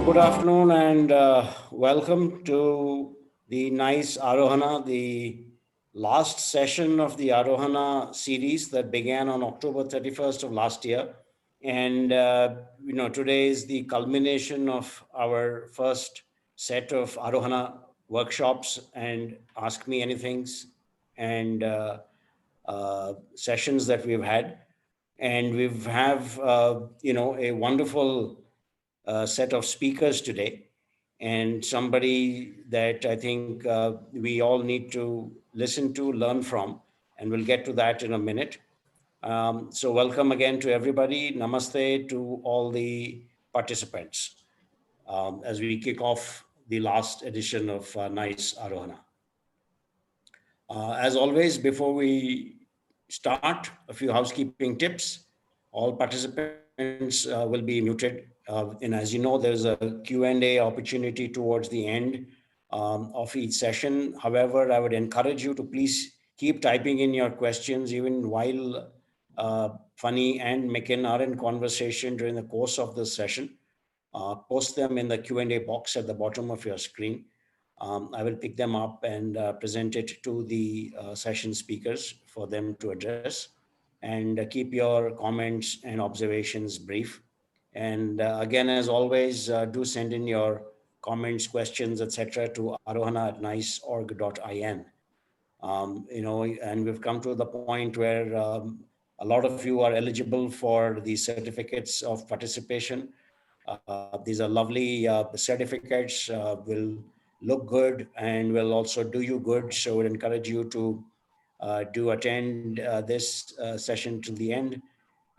Good afternoon and welcome to the nice Aarohana, the last session of the Aarohana series that began on October 31st of last year. And, today is the culmination of our first set of Aarohana workshops and Ask Me Anythings and sessions that we've had. And we've have, a wonderful set of speakers today, and somebody that I think we all need to listen to, learn from, and we'll get to that in a minute. So, welcome again to everybody. Namaste to all the participants as we kick off the last edition of Nice Arohana. As always, before we start, a few housekeeping tips. All participants will be muted. And as you know, there's a Q&A opportunity towards the end of each session. However, I would encourage you to please keep typing in your questions even while Funny and Mekin are in conversation during the course of this session. Post them in the Q&A box at the bottom of your screen. I will pick them up and present it to the session speakers for them to address. And keep your comments and observations brief. And again, as always, do send in your comments, questions, etc. to arohana@niceorg.in. And we've come to the point where a lot of you are eligible for the certificates of participation. These are lovely certificates, will look good and will also do you good. So I would encourage you to do attend this session till the end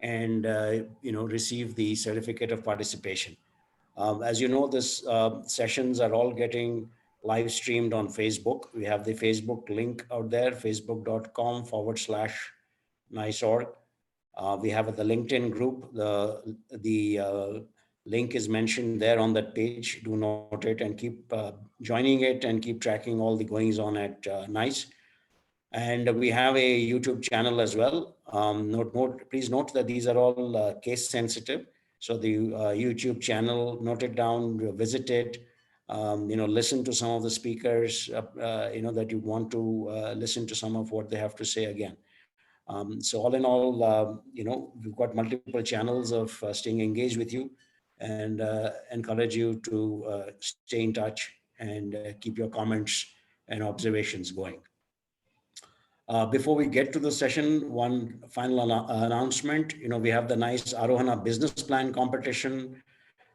and, receive the certificate of participation. As you know, this sessions are all getting live streamed on Facebook. We have the Facebook link out there, facebook.com/niceorg. We have the LinkedIn group. The link is mentioned there on that page. Do note it and keep joining it and keep tracking all the goings on at NICE. And we have a YouTube channel as well. Please note that these are all case sensitive. So the YouTube channel, note it down, visit it, listen to some of the speakers, that you want to listen to some of what they have to say again. So all in all, we've got multiple channels of staying engaged with you and encourage you to stay in touch and keep your comments and observations going. Before we get to the session, one final announcement. We have the nice Aarohana business plan competition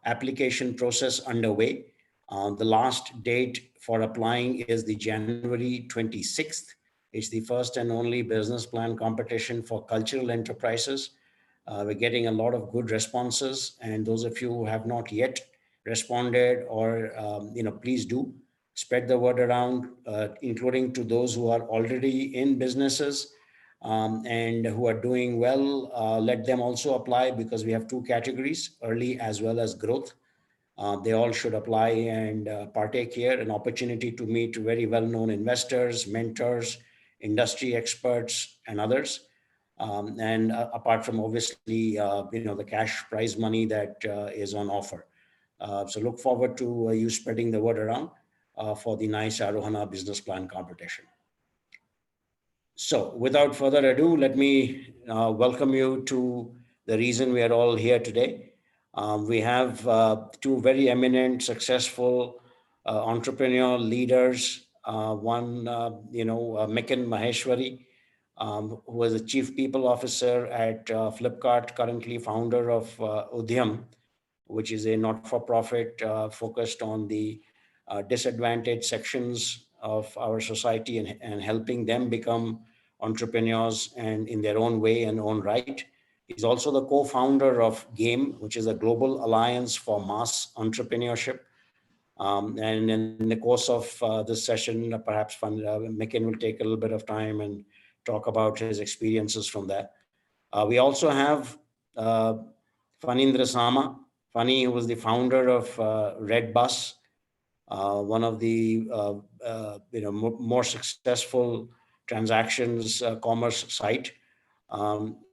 application process underway. The last date for applying is the January 26th. It's the first and only business plan competition for cultural enterprises. We're getting a lot of good responses, and those of you who have not yet responded, or please do spread the word around, including to those who are already in businesses and who are doing well. Let them also apply, because we have two categories, early as well as growth. They all should apply and partake here. An opportunity to meet very well-known investors, mentors, industry experts, and others. And apart from obviously, the cash prize money that is on offer. So look forward to you spreading the word around for the nice Aarohana business plan competition. So without further ado, let me welcome you to the reason we are all here today. We have two very eminent, successful entrepreneur leaders. One, Mekin Maheshwari, who is the Chief People Officer at Flipkart, currently founder of Udhyam, which is a not-for-profit focused on the disadvantaged sections of our society and helping them become entrepreneurs and in their own way and own right. He's also the co-founder of GAME, which is a global alliance for mass entrepreneurship. And in the course of this session, perhaps Mekin will take a little bit of time and talk about his experiences from that. We also have Phanindra Sama, Phani, who was the founder of Red Bus, one of the more successful transactions commerce site.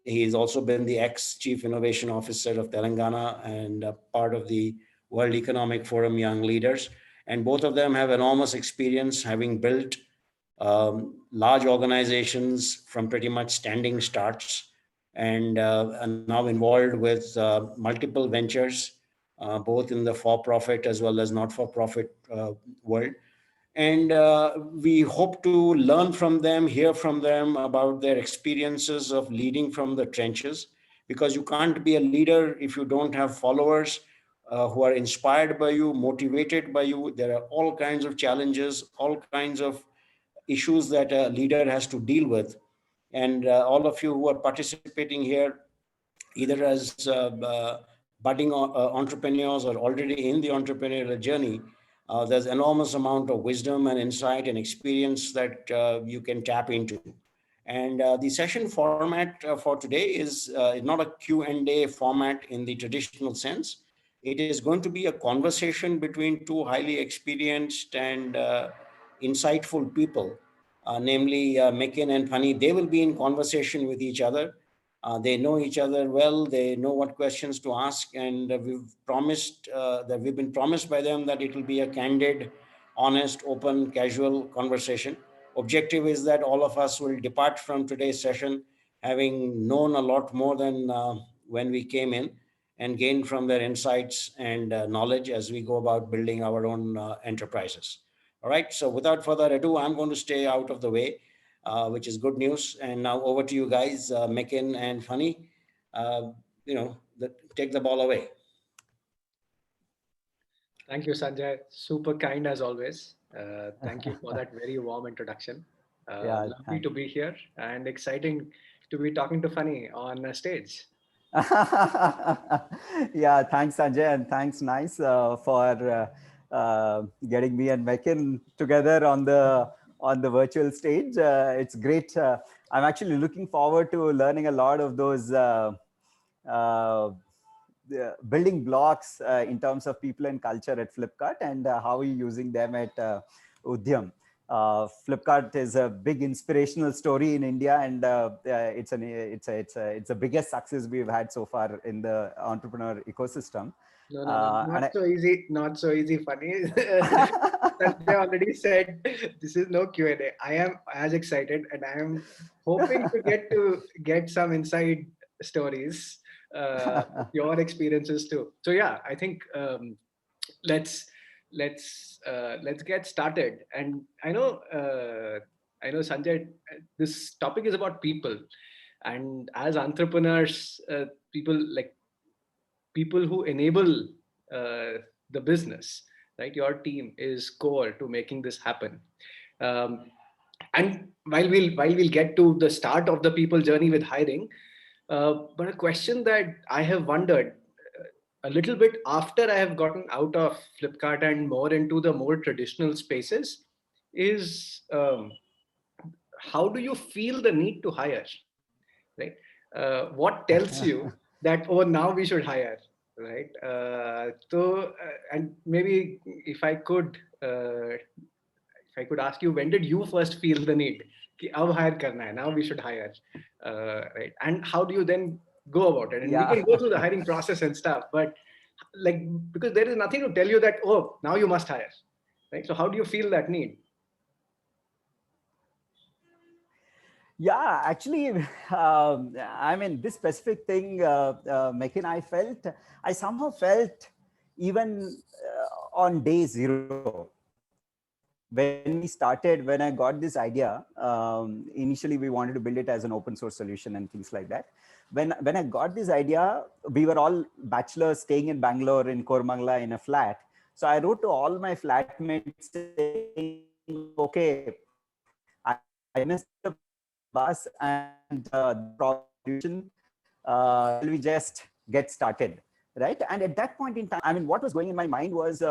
He's also been the ex-chief innovation officer of Telangana and part of the World Economic Forum Young Leaders. And both of them have enormous experience, having built large organizations from pretty much standing starts, and are now involved with multiple ventures, both in the for-profit as well as not-for-profit world. And we hope to learn from them, hear from them about their experiences of leading from the trenches, because you can't be a leader if you don't have followers who are inspired by you, motivated by you. There are all kinds of challenges, all kinds of issues that a leader has to deal with. And all of you who are participating here, either as budding entrepreneurs or already in the entrepreneurial journey, there's enormous amount of wisdom and insight and experience that you can tap into. And the session format for today is not a Q&A format in the traditional sense. It is going to be a conversation between two highly experienced and insightful people, namely Mekin and Pani. They will be in conversation with each other. They know each other well. They know what questions to ask, and we've been promised by them that it will be a candid, honest, open, casual conversation. Objective is that all of us will depart from today's session having known a lot more than when we came in, and gain from their insights and knowledge as we go about building our own enterprises. All right. So without further ado, I'm going to stay out of the way, which is good news. And now over to you guys, Mekin and Funny. Uh, Take the ball away. Thank you, Sanjay. Super kind as always. Thank you for that very warm introduction. Yeah, Lovely to be here and exciting to be talking to Funny on a stage. yeah, thanks, Sanjay, and thanks, Nice, for getting me and Mekin together on the virtual stage. It's great. I'm actually looking forward to learning a lot of those uh, building blocks in terms of people and culture at Flipkart, and how are you using them at Udyam. Flipkart is a big inspirational story in India, and it's the biggest success we've had so far in the entrepreneur ecosystem. No, not so easy. Not so easy, Funny. Sanjay already said this is no Q&A. I am as excited, and I am hoping to get some inside stories, your experiences too. So yeah, I think let's let's get started. And I know Sanjay, this topic is about people, and as entrepreneurs, people who enable the business, right? Your team is core to making this happen. Um, and while we'll get to the start of the people journey with hiring, but a question that I have wondered a little bit after I have gotten out of Flipkart and more into the more traditional spaces is, how do you feel the need to hire, right? What tells you that, oh, now we should hire, right? And maybe if I could ask you, when did you first feel the need कि अब hire करना है, now we should hire, right? And how do you then go about it? And we can go through the hiring process and stuff, but like, because there is nothing to tell you that, oh, now you must hire, right? So how do you feel that need? Yeah, actually, I mean, this specific thing, Mekin, I somehow felt even on day zero, when I got this idea. Initially, we wanted to build it as an open source solution and things like that. When I got this idea, we were all bachelors staying in Bangalore in Kormangla in a flat. So I wrote to all my flatmates saying, okay, I missed the bus and this is the problem solution. Shall we just get started? Right. And at that point in time, I mean, what was going in my mind was,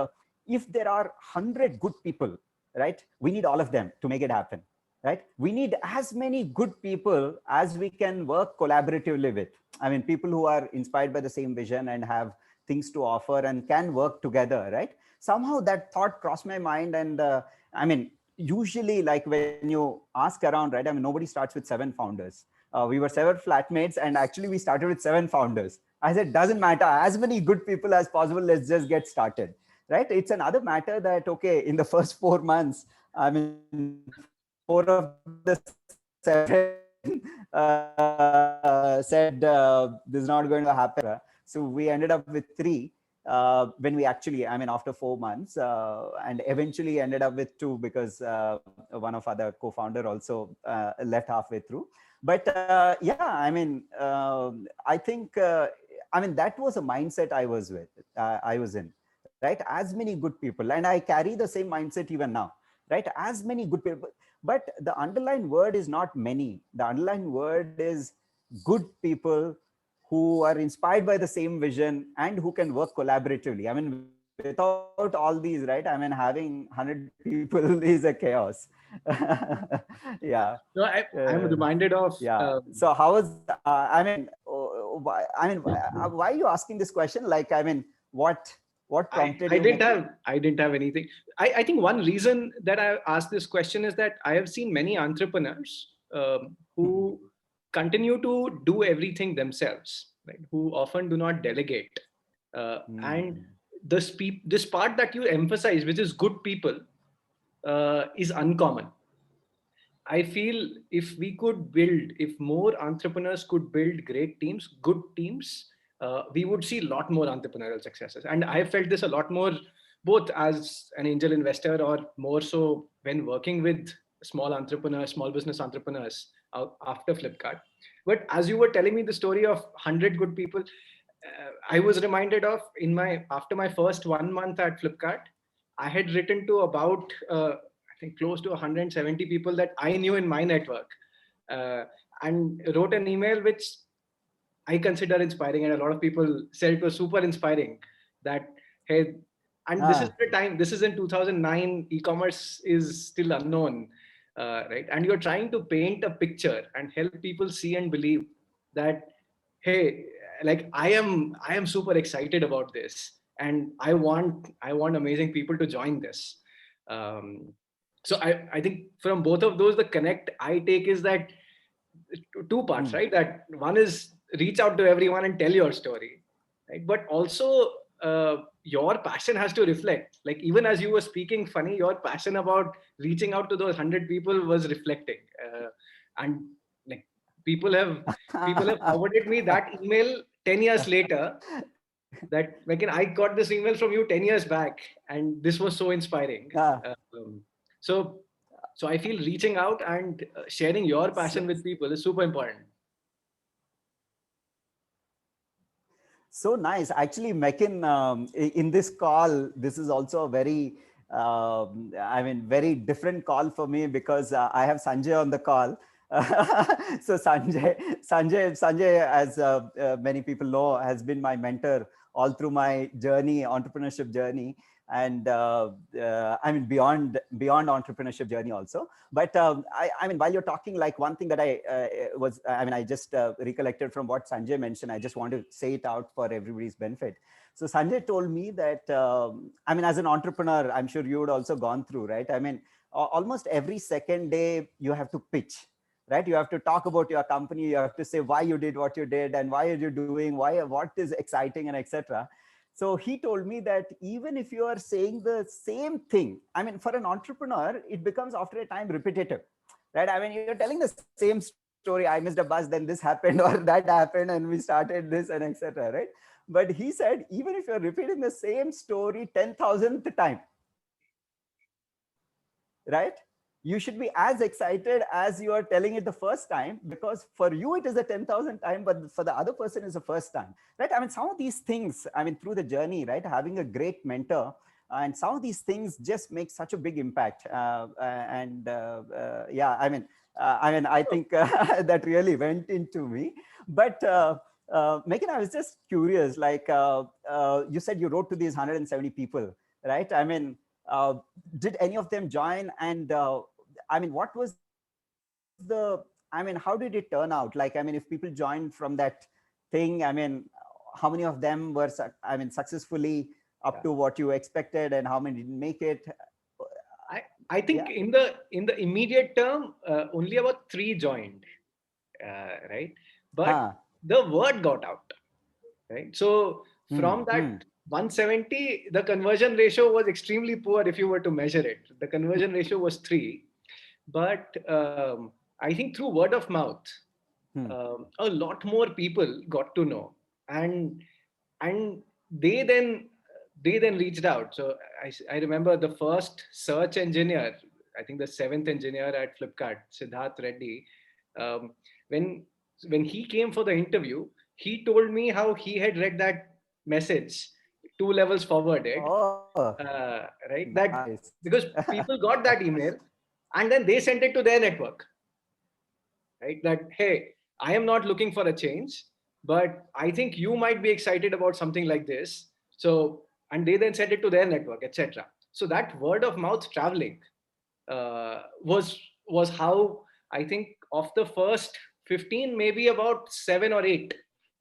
if there are 100 good people, right, we need all of them to make it happen. Right. We need as many good people as we can work collaboratively with. I mean, people who are inspired by the same vision and have things to offer and can work together. Right. Somehow that thought crossed my mind. And I mean, usually, like when you ask around, right, I mean, nobody starts with 7 founders. We were 7 flatmates, and actually we started with 7 founders. I said, doesn't matter, as many good people as possible, let's just get started, right? It's another matter that, okay, in the first 4 months, I mean, 4 of the 7 said this is not going to happen. So we ended up with 3 when we actually, I mean, after 4 months, and eventually ended up with 2 because one of other co-founder also left halfway through. But yeah, I mean, I think, I mean, that was a mindset I was with, I was in, right? As many good people, and I carry the same mindset even now, right? As many good people, but the underlying word is not many. The underlying word is good people who are inspired by the same vision and who can work collaboratively. I mean, without all these, right? I mean, having 100 people is a chaos. Yeah. No, I'm reminded of. Yeah. So how was, I mean, why are you asking this question? Like, I mean, what prompted you, Mekin? I didn't have anything. I think one reason that I asked this question is that I have seen many entrepreneurs who continue to do everything themselves, right? Who often do not delegate. And this part that you emphasize, which is good people, is uncommon. I feel if more entrepreneurs could build great teams, good teams, we would see a lot more entrepreneurial successes. And I felt this a lot more, both as an angel investor or more so when working with small entrepreneurs, small business entrepreneurs after Flipkart. But as you were telling me the story of 100 good people, I was reminded of after my first 1 month at Flipkart, I had written to about I think close to 170 people that I knew in my network, uh, and wrote an email which I consider inspiring, and a lot of people said it was super inspiring. That, hey, and this is Ah, the time. This is in 2009. E-commerce is still unknown, right? And you're trying to paint a picture and help people see and believe that, hey, like I am super excited about this, and I want amazing people to join this. Um, so I think from both of those, the connect I take is that two parts, right? That one is reach out to everyone and tell your story, right? But also your passion has to reflect. Like even as you were speaking, funny, your passion about reaching out to those 100 people was reflecting, and like people have people have forwarded me that email 10 years later. That like I got this email from you 10 years back, and this was so inspiring. ah. Um, so so I feel reaching out and sharing your So, passion with people is super important. so nice. Actually, Mekin, in this call, this is also a very, I mean, very different call for me because I have Sanjay on the call. So Sanjay, as many people know, has been my mentor all through my journey, entrepreneurship journey, and I mean beyond entrepreneurship journey also. But I mean, while you're talking, like one thing that I mean, I just recollected from what Sanjay mentioned. I just want to say it out for everybody's benefit. So Sanjay told me that, I mean, as an entrepreneur, I'm sure you would also gone through, right? I mean, almost every second day you have to pitch, right? You have to talk about your company. You have to say why you did what you did and why are you doing, what is exciting, and etc. So he told me that even if you are saying the same thing, I mean, for an entrepreneur, it becomes after a time repetitive, right? I mean, you're telling the same story. I missed a bus, then this happened, or that happened, and we started this, and etc. Right? But he said, even if you're repeating the same story 10,000th time, right? You should be as excited as you are telling it the first time, because for you it is a 10,000 time, but for the other person is the first time, right? I mean, some of these things, I mean, through the journey, right? Having a great mentor, and some of these things just make such a big impact. And yeah, I mean, I think that really went into me. But Megan, I was just curious, like you said you wrote to these 170 people, right? I mean, uh, did any of them join? And I mean, what was I mean, how did it turn out? Like, I mean, if people joined from that thing, I mean, how many of them were, I mean, successfully up to Yeah. what you expected, and how many didn't make it? I think Yeah. in the immediate term, only about 3 joined. right? But the word got out, right? So from that 170, the conversion ratio was extremely poor if you were to measure it. The conversion ratio was 3. But I think through word of mouth, a lot more people got to know, and and they then they then reached out. So I remember the first search engineer, I think the 7th engineer at Flipkart, Siddharth Reddy, um, when when he came for the interview, he told me how he had read that message 2 levels forwarded, right? That Nice. because people got that email and then they sent it to their network, right? That, hey, I am not looking for a change, but I think you might be excited about something like this. So, and they then sent it to their network, etc. So that word of mouth traveling was how I think of the first 15, maybe about 7 or 8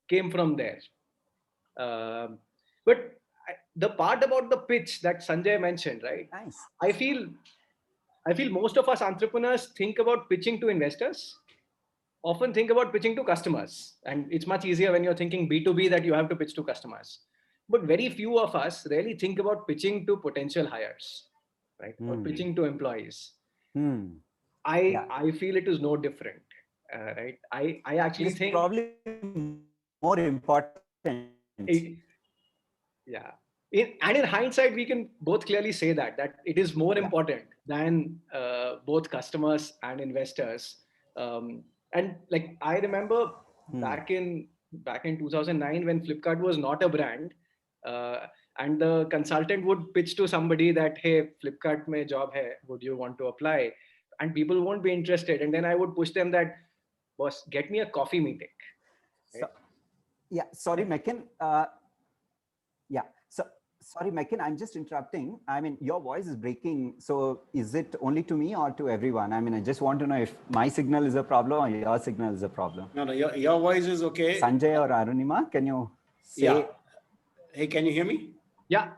came from there. Um, but the part about the pitch that Sanjay mentioned, right? Nice. I feel I feel most of us entrepreneurs think about pitching to investors, often think about pitching to customers. And it's much easier when you're thinking B2B that you have to pitch to customers. But very few of us really think about pitching to potential hires, right? Or pitching to employees. I feel it is no different, right? I actually It's think probably more important. it, yeah. And in hindsight, we can both clearly say that it is more important than both customers and investors. And like I remember back in 2009 when Flipkart was not a brand, uh, and the consultant would pitch to somebody that, hey, Flipkart mein job hai, would you want to apply? And people won't be interested. And then I would push them that, boss, get me a coffee meeting. Right? Sorry, Mekin. So sorry, Mekin, I'm just interrupting. I mean, your voice is breaking. So is it only to me or to everyone? I mean, I just want to know if my signal is a problem or your signal is a problem. No, your voice is okay. Sanjay or Arunima, can you say? Yeah. Hey, can you hear me? Yeah.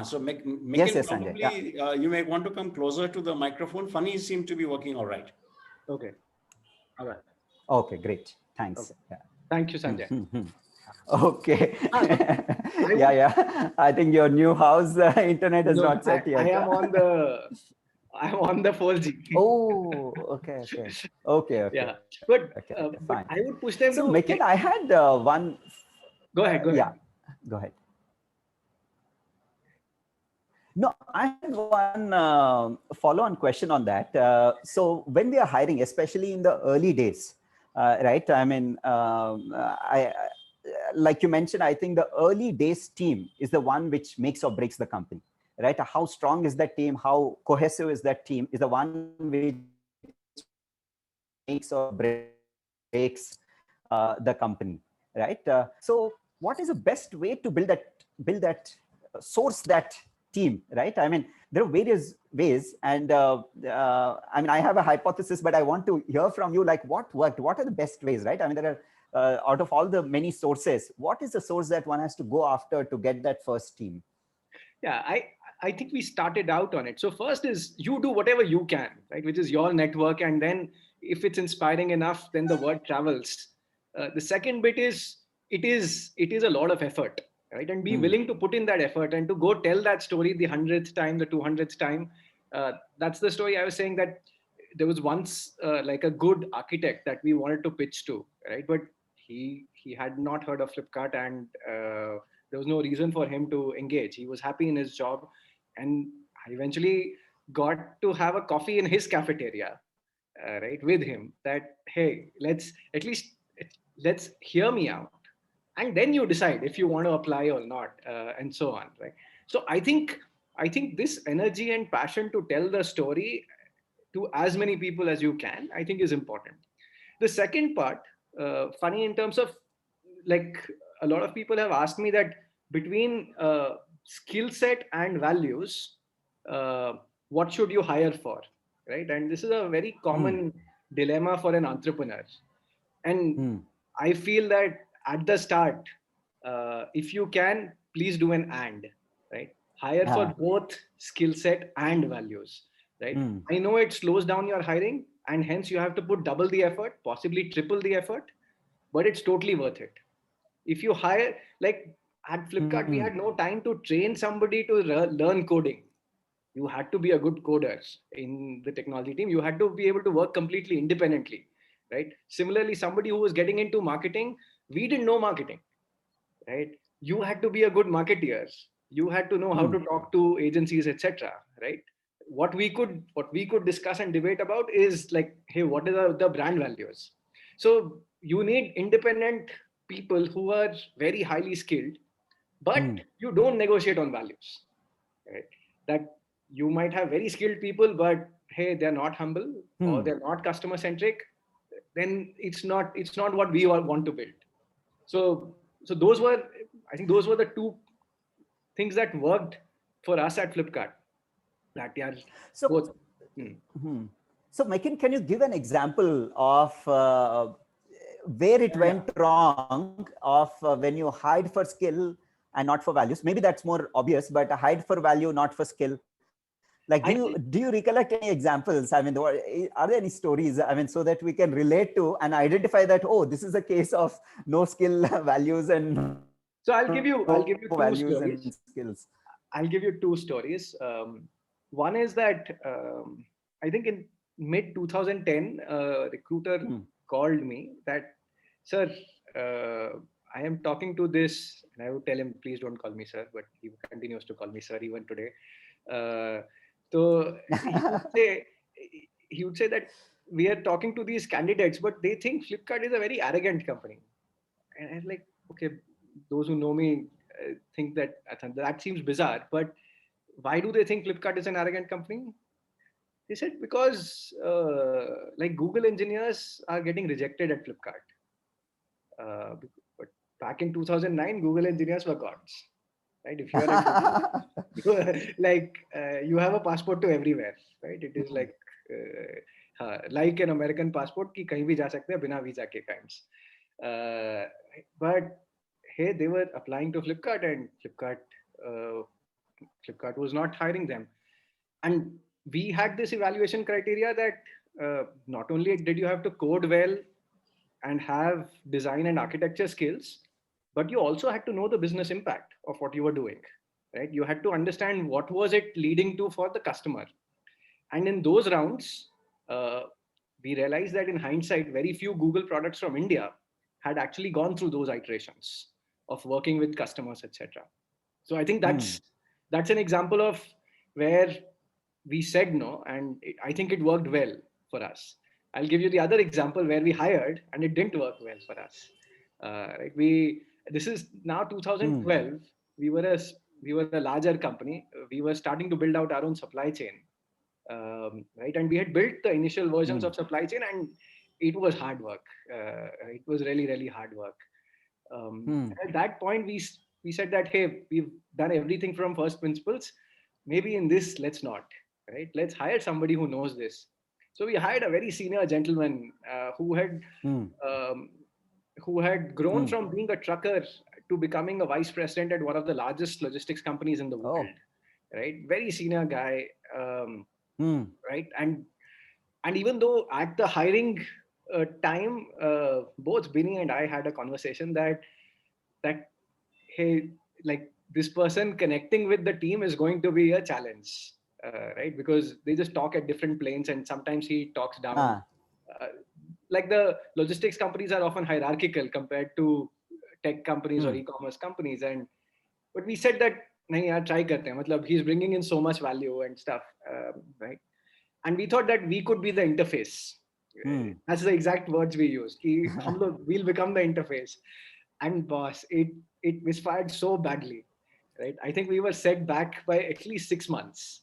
So Mekin, yes, probably Sanjay, you may want to come closer to the microphone. Funny seem to be working all right. Okay. All right. Okay, great. Thanks. Okay. Thank you, Sanjay. Okay. I think your new house internet is not set yet. I am on the 4G. Oh, okay. Yeah, but fine. I would push them so to. Mekin, I had one. Go ahead. Yeah, go ahead. No, I had one follow-on question on that. So when we are hiring, especially in the early days, right? I mean, like you mentioned, I think the early days team is the one which makes or breaks the company, right? How strong is that team? How cohesive is that team? Is the one which makes or breaks the company, right? So what is the best way to build that, source that team, right? I mean, there are various ways, and I mean, I have a hypothesis, but I want to hear from you, like what worked, what are the best ways, right? I mean, there are out of all the many sources, what is the source that one has to go after to get that first team? Yeah, I think we started out on it. So first is you do whatever you can, right? Which is your network, and then if it's inspiring enough, then the word travels. The second bit is it is a lot of effort, right? And be willing to put in that effort and to go tell that story the 100th time, the 200th time. That's the story I was saying, that there was once like a good architect that we wanted to pitch to, right? But he had not heard of Flipkart, and there was no reason for him to engage. He was happy in his job, and I eventually got to have a coffee in his cafeteria, right, with him. That, hey, let's hear me out, and then you decide if you want to apply or not, and so on, right? So I think this energy and passion to tell the story to as many people as you can, I think, is important. The second part, funny in terms of, like, a lot of people have asked me that between skill set and values, what should you hire for, right? And this is a very common dilemma for an entrepreneur. And I feel that at the start, if you can, please do an and, right? Hire for both skill set and values, right? I know it slows down your hiring, and hence you have to put double the effort, possibly triple the effort, but it's totally worth it. If you hire, like at Flipkart, we had no time to train somebody to learn coding. You had to be a good coder in the technology team. You had to be able to work completely independently, right? Similarly, somebody who was getting into marketing, we didn't know marketing, right? You had to be a good marketeer. You had to know how to talk to agencies, etc., right? What we could discuss and debate about is like, hey, what are the brand values? So you need independent people who are very highly skilled, but you don't negotiate on values, right? That you might have very skilled people, but hey, they're not humble or they're not customer centric. Then it's not what we all want to build. So those were, I think those were the two things that worked for us at Flipkart. That yeah, So, both. so Mekin, can you give an example of where it Yeah. went wrong of when you hide for skill and not for values? Maybe that's more obvious, but hide for value, not for skill. Like, I think, do you recollect any examples? I mean, are there any stories? I mean, so that we can relate to and identify that, oh, this is a case of no skill values and no values so and I'll give you two skills. stories. I'll give you two stories. One is that I think in mid 2010, a recruiter called me that, sir, I am talking to this, and I would tell him, please don't call me sir, but he continues to call me sir even today. Uh, so he would say that we are talking to these candidates, but they think Flipkart is a very arrogant company. And I'm like, okay, those who know me think that that seems bizarre, but why do they think Flipkart is an arrogant company? They said because like Google engineers are getting rejected at Flipkart. But back in 2009, Google engineers were gods, right? If you are at Google, you have a passport to everywhere, right? It is like an American passport कि कहीं भी जा सकते हैं बिना visa के kinds. But hey, they were applying to Flipkart, and Flipkart was not hiring them. And we had this evaluation criteria that not only did you have to code well and have design and architecture skills, but you also had to know the business impact of what you were doing, right? You had to understand what was it leading to for the customer. And in those rounds, uh, we realized that in hindsight, very few Google products from India had actually gone through those iterations of working with customers, etc. So I think that's an example of where we said no, and I think it worked well for us. I'll give you the other example where we hired and it didn't work well for us. Right? This is now 2012. We were a larger company. We were starting to build out our own supply chain, right? And we had built the initial versions of supply chain, and it was hard work. It was really, really hard work. At that point, we said that, hey, we've done everything from first principles. Maybe in this, let's not, right? Let's hire somebody who knows this. So we hired a very senior gentleman um, who had grown from being a trucker to becoming a vice president at one of the largest logistics companies in the world. Right? Very senior guy. Right? And even though at the hiring time, both Binny and I had a conversation that hey, like this person connecting with the team is going to be a challenge, right? Because they just talk at different planes, and sometimes he talks down. Uh, like the logistics companies are often hierarchical compared to tech companies or e-commerce companies, and but we said that nahi yaar, try karte hain. Matlab, he's bringing in so much value and stuff, right? And we thought that we could be the interface. That's the exact words we used. Ki hum log, we'll become the interface. And boss, it misfired so badly, right? I think we were set back by at least 6 months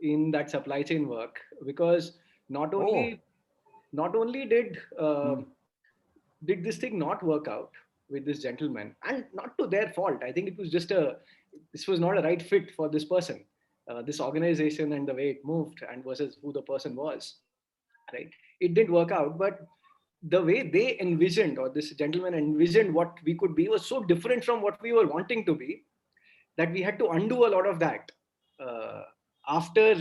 in that supply chain work because not only did this thing not work out with this gentleman, and not to their fault. I think it was just this was not a right fit for this person, this organization and the way it moved and versus who the person was, right? It didn't work out, but the way they envisioned, or this gentleman envisioned what we could be, was so different from what we were wanting to be that we had to undo a lot of that uh, after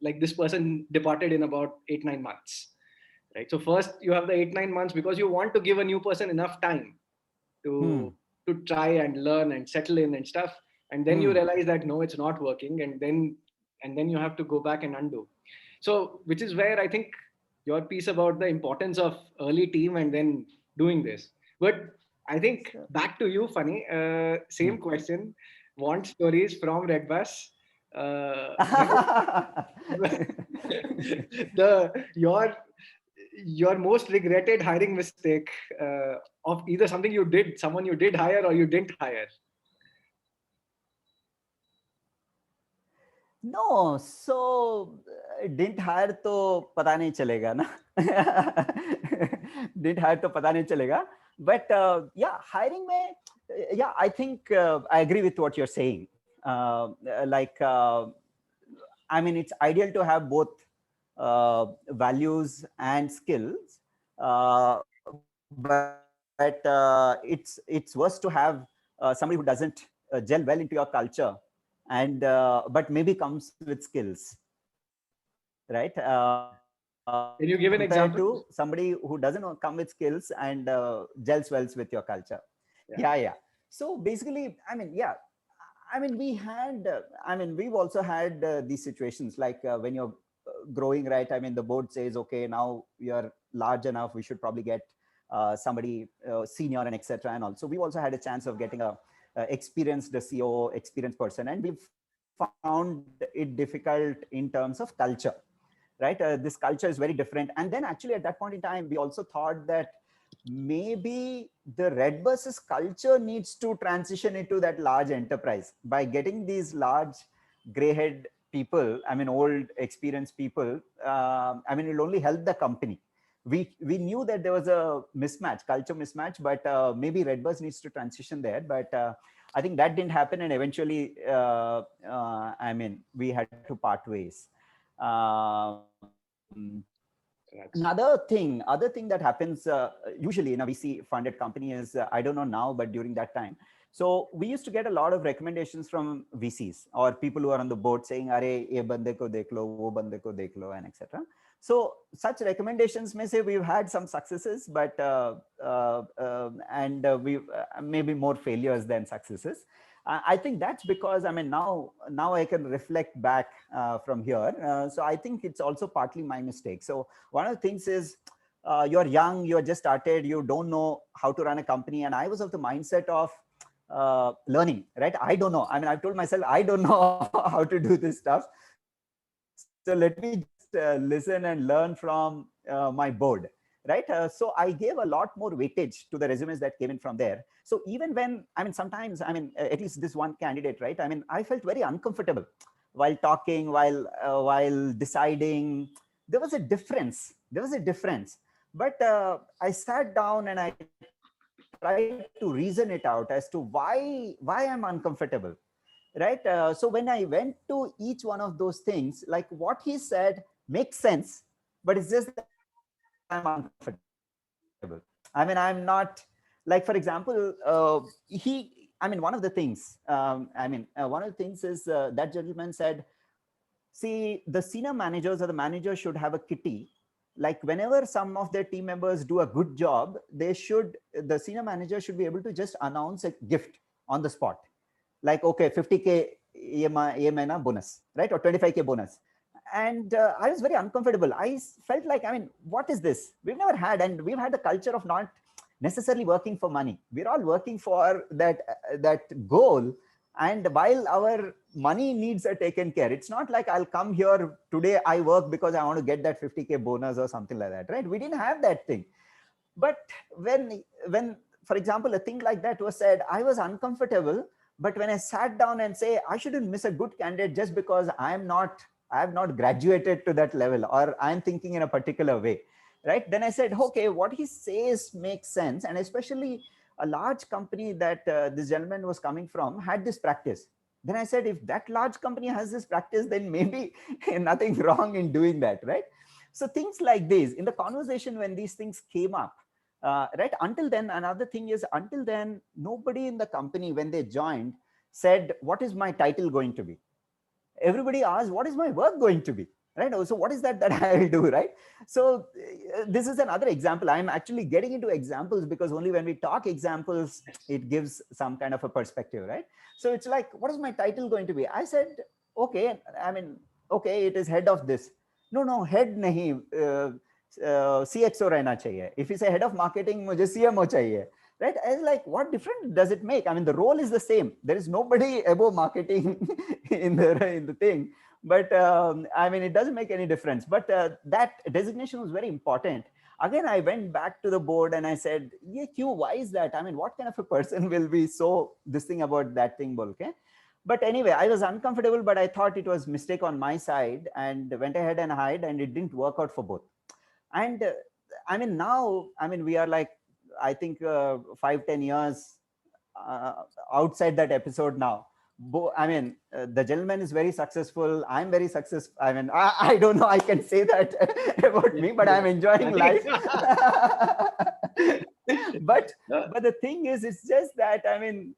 like this person departed in about 8-9 months. right? So first you have the 8-9 months because you want to give a new person enough time to try and learn and settle in and stuff, and then you realize that no, it's not working, and then you have to go back and undo. So which is where I think your piece about the importance of early team and then doing this. But I think back to you, Funny. Same question. Want stories from Red Bus. Uh, the your most regretted hiring mistake, of either something you did, someone you did hire or you didn't hire. No, so didn't hire तो पता नहीं चलेगा ना. Didn't hire तो पता नहीं चलेगा. But yeah, hiring में, yeah, I think I agree with what you're saying. Like, I mean, it's ideal to have both values and skills, but it's worse to have somebody who doesn't gel well into your culture, and but maybe comes with skills, right? Compared to somebody Can you who give an doesn't example? come with skills and gels well with your culture. Yeah, yeah. Yeah. So basically, I mean, yeah, I mean, we've also had these situations like when you're growing, right? I mean, the board says, okay, now you're large enough, we should probably get somebody senior and etc. And also, we've also had a chance of getting a experienced CEO, experienced person, and we've found it difficult in terms of culture, right? This culture is very different. And then actually at that point in time, we also thought that maybe the Red Bus's culture needs to transition into that large enterprise by getting these large gray-haired people, I mean, old experienced people. I mean, it'll only help the company. We knew that there was a mismatch, culture mismatch, but maybe Red Bus needs to transition there. But I think that didn't happen, and eventually, I mean, we had to part ways. Other thing that happens usually in a VC funded company is I don't know now, but during that time, so we used to get a lot of recommendations from VCs or people who are on the board saying, "Are ye bande ko dekh lo, wo bande ko dekh lo," and etc. So such recommendations may say we've had some successes, but we maybe more failures than successes. I think that's because, I mean, now I can reflect back from here. So I think it's also partly my mistake. So one of the things is you're young, you're just started, you don't know how to run a company. And I was of the mindset of learning, right? I don't know. I mean, I've told myself, I don't know how to do this stuff. So let me just listen and learn from my board. Right. So I gave a lot more weightage to the resumes that came in from there. So even when, I mean, sometimes, I mean, at least this one candidate, right? I mean, I felt very uncomfortable while talking, while deciding. There was a difference. But I sat down and I tried to reason it out as to why I'm uncomfortable, right? So when I went to each one of those things, like what he said makes sense, but it's just that I'm uncomfortable. I mean, I'm not, like, for example, one of the things, one of the things is that gentleman said, see, the senior managers or the manager should have a kitty. Like whenever some of their team members do a good job, the senior manager should be able to just announce a gift on the spot. Like, okay, 50K EMI bonus, right? Or 25K bonus. And I was very uncomfortable. I felt like, I mean, what is this? We've never had, and we've had a culture of not necessarily working for money. We're all working for that goal. And while our money needs are taken care, it's not like I'll come here today, I work because I want to get that 50K bonus or something like that, right? We didn't have that thing. But when for example, a thing like that was said, I was uncomfortable. But when I sat down and say, I shouldn't miss a good candidate just because I have not graduated to that level, or I'm thinking in a particular way, right? Then I said, okay, what he says makes sense. And especially a large company that this gentleman was coming from had this practice. Then I said, if that large company has this practice, then maybe nothing wrong in doing that, right? So things like this in the conversation, when these things came up, right, until then, another thing is, until then, nobody in the company, when they joined, said, what is my title going to be? Everybody asked, what is my work going to be? right? So what is that I will do, right? So this is another example. I'm actually getting into examples because only when we talk examples, it gives some kind of a perspective, right? So it's like, what is my title going to be? I said, okay, I mean, okay, it is head of this. No, head nahi, CXO rehna chahiye. If you say head of marketing, mujhe CMO chahiye, right? I was like, what difference does it make? I mean, the role is the same. There is nobody above marketing in the thing. But I mean, it doesn't make any difference. But that designation was very important. Again, I went back to the board and I said, yeah, Q, why is that? I mean, what kind of a person will be so this thing about that thing, okay? But anyway, I was uncomfortable, but I thought it was mistake on my side and went ahead and hide, and it didn't work out for both. And I mean, now, I mean, we are like, I think 5-10 years uh, outside that episode now. I mean, the gentleman is very successful. I'm very successful. I mean, I don't know. I can say that about me, but I'm enjoying life. but the thing is, it's just that, I mean,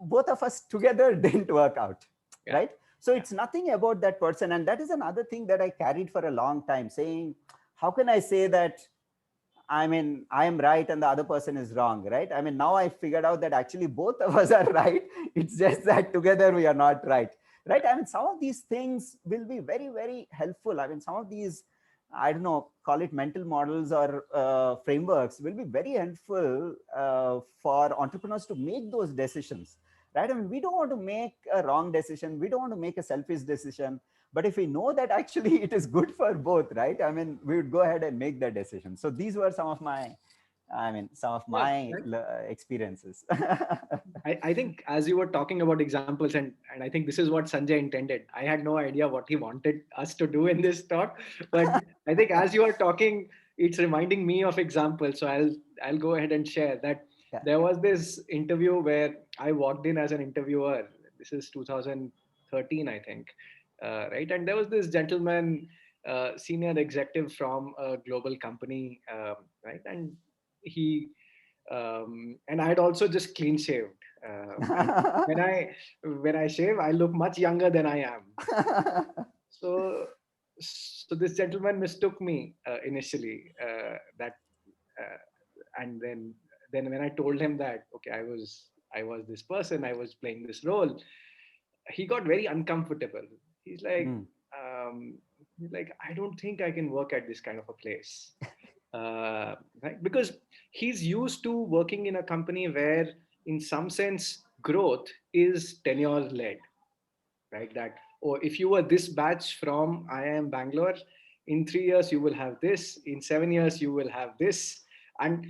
both of us together didn't work out, right? So it's nothing about that person. And that is another thing that I carried for a long time, saying, how can I say that, I mean, I am right and the other person is wrong, right? I mean, now I figured out that actually both of us are right. It's just that together we are not right, right? I mean, some of these things will be very, very helpful. I mean, some of these, I don't know, call it mental models or frameworks will be very helpful for entrepreneurs to make those decisions, right? I mean, we don't want to make a wrong decision. We don't want to make a selfish decision. But if we know that actually it is good for both, right? I mean, we would go ahead and make that decision. So these were some of my, I mean, some of my experiences. I think as you were talking about examples, and I think this is what Sanjay intended. I had no idea what he wanted us to do in this talk, but I think as you are talking, it's reminding me of examples. So I'll go ahead and share that. Yeah. There was this interview where I walked in as an interviewer. This is 2013, I think, right? And there was this gentleman, senior executive from a global company, right? And he and I had also just clean shaved. And when I shave, I look much younger than I am. So so this gentleman mistook me initially. That and then when I told him that okay, I was this person, I was playing this role, he got very uncomfortable. He's like. Mm. He's like, I don't think I can work at this kind of a place. Right? Because he's used to working in a company where, in some sense, growth is tenure led, right? That, or if you were this batch from IIM Bangalore, in 3 years you will have this, in 7 years you will have this. And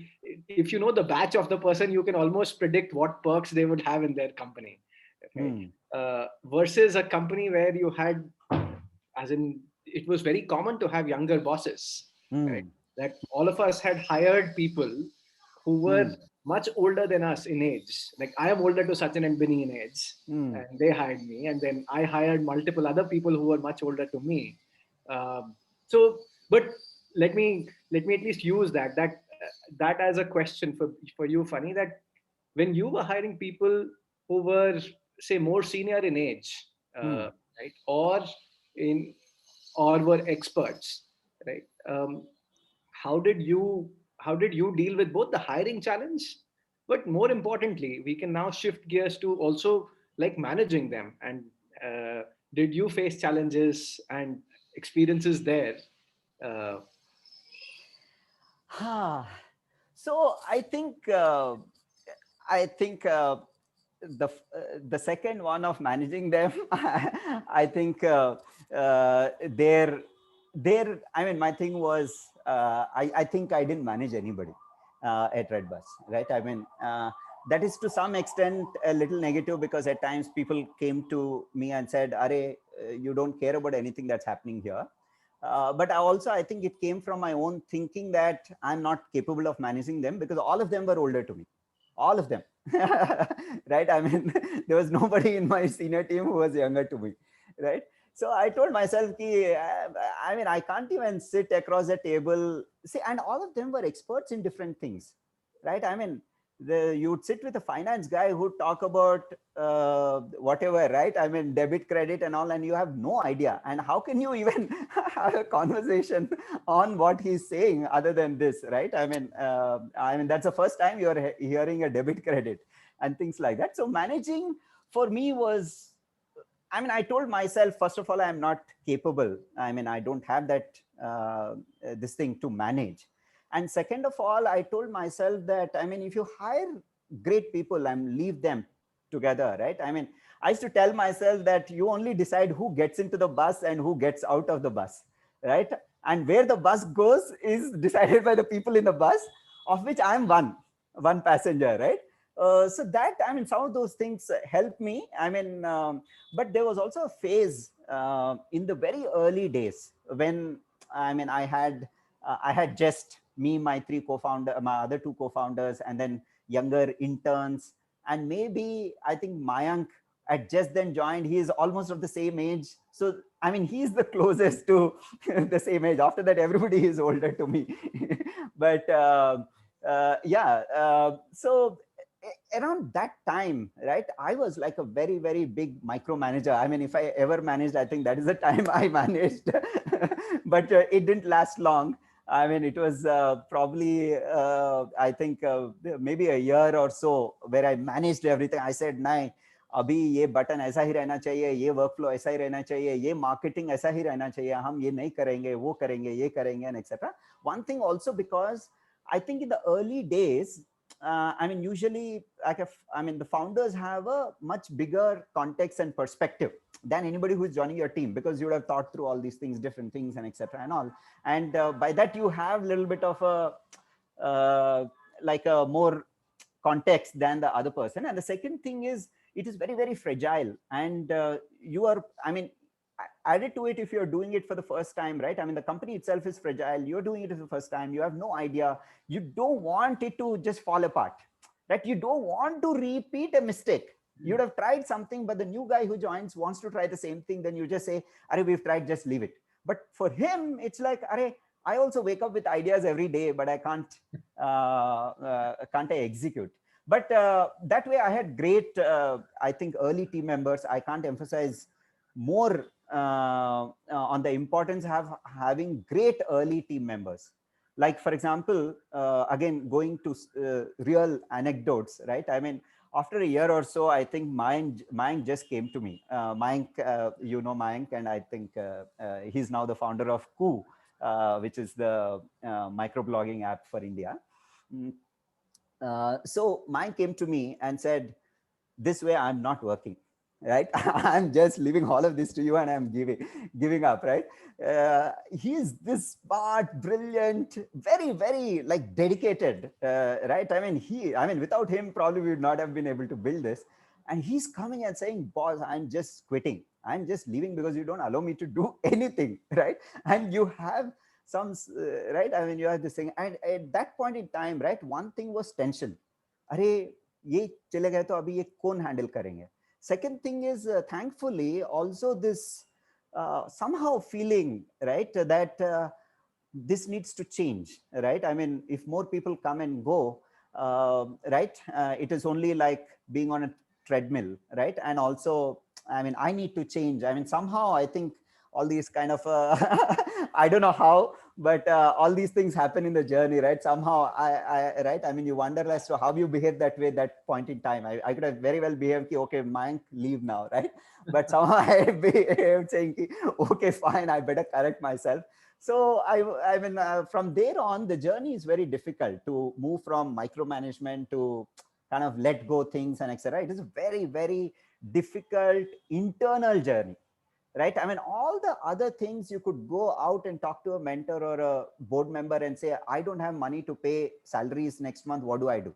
if you know the batch of the person, you can almost predict what perks they would have in their company. Okay? Versus a company where you had, as in, it was very common to have younger bosses, right? That all of us had hired people who were much older than us in age. Like I am older to Sachin and Binny in age, and they hired me, and then I hired multiple other people who were much older to me. So, but let me at least use that as a question for you, Funny, that when you were hiring people who were, say, more senior in age, right, in or were experts, right? How did you deal with both the hiring challenge, but more importantly, we can now shift gears to also like managing them. And did you face challenges and experiences there? Uh, So I think the second one of managing them, I think there. I mean, my thing was I think I didn't manage anybody at Redbus, right? I mean. That is to some extent a little negative because at times people came to me and said, "Are you don't care about anything that's happening here." But I think it came from my own thinking that I'm not capable of managing them because all of them were older to me, all of them, right? I mean, there was nobody in my senior team who was younger to me, right? So I told myself, I mean, I can't even sit across a table. See, and all of them were experts in different things, right? I mean, you'd sit with a finance guy who'd talk about whatever, right? I mean, debit, credit and all, and you have no idea. And how can you even have a conversation on what he's saying other than this, right? I mean, that's the first time you're hearing a debit credit and things like that. So managing for me was, I mean, I told myself, first of all, I'm not capable. I mean, I don't have that, this thing to manage. And second of all, I told myself that, I mean, if you hire great people and leave them together, right? I mean, I used to tell myself that you only decide who gets into the bus and who gets out of the bus, right? And where the bus goes is decided by the people in the bus, of which I'm one passenger, right? So that, I mean, some of those things help me. But there was also a phase in the very early days when, I mean, I had just me, my my other two co-founders, and then younger interns, and maybe I think Mayank had just then joined. He is almost of the same age, so I mean, he's the closest to the same age. After that, everybody is older to me. But yeah, so around that time, right, I was like a very, very big micromanager. I mean, if I ever managed, I think that is the time I managed. But it didn't last long. I mean, it was probably, I think, maybe a year or so where I managed everything. I said, "Nahi, अभी ये button ऐसा ही रहना चाहिए, ये workflow ऐसा ही रहना चाहिए, ये मार्केटिंग ऐसा ही रहना चाहिए, हम ये नहीं करेंगे, वो करेंगे, ये करेंगे," and etc. One thing also, because I think in the early days, I mean, usually, like, I mean, the founders have a much bigger context and perspective than anybody who's joining your team, because you would have thought through all these things, different things, and etc. and all. And by that, you have a little bit of a like a more context than the other person. And the second thing is, it is very, very fragile, and you are, I mean, added to it, if you're doing it for the first time, right? I mean, the company itself is fragile. You're doing it for the first time. You have no idea. You don't want it to just fall apart, right? You don't want to repeat a mistake. You'd have tried something, but the new guy who joins wants to try the same thing. Then you just say, "Arey, we've tried, just leave it." But for him, it's like, "Arey, I also wake up with ideas every day, but I can't execute." But that way, I had great, I think, early team members. I can't emphasize more on the importance of having great early team members. Like, for example, again, going to real anecdotes, right? I mean, after a year or so, I think Mayank just came to me. Mayank, you know Mayank, and I think he's now the founder of Koo, which is the microblogging app for India. So Mayank came to me and said, "This way I'm not working, right? I'm just leaving all of this to you, and I'm giving up," right? He's this smart, brilliant, very, very like dedicated, right? I mean, without him, probably we would not have been able to build this. And he's coming and saying, "Boss, I'm just quitting. I'm just leaving because you don't allow me to do anything," right? And you have some, right? I mean, you have this thing. And at that point in time, right, one thing was tension. अरे ये चले गए तो अभी ये कौन handle करेंगे. Second thing is, thankfully, also this somehow feeling, right, that this needs to change, right? I mean, if more people come and go, right, it is only like being on a treadmill, right? And also, I mean, I need to change. I mean, somehow I think all these kind of, I don't know how, but all these things happen in the journey, right? Somehow, right? I mean, you wonder as to how you behave that way at that point in time. I could have very well behaved, okay, Mayank, leave now, right? But somehow I behaved saying, okay, fine, I better correct myself. So I mean, from there on, the journey is very difficult to move from micromanagement to kind of let go things and etc. It is a very, very difficult internal journey, right? I mean, all the other things, you could go out and talk to a mentor or a board member and say, "I don't have money to pay salaries next month. What do I do?"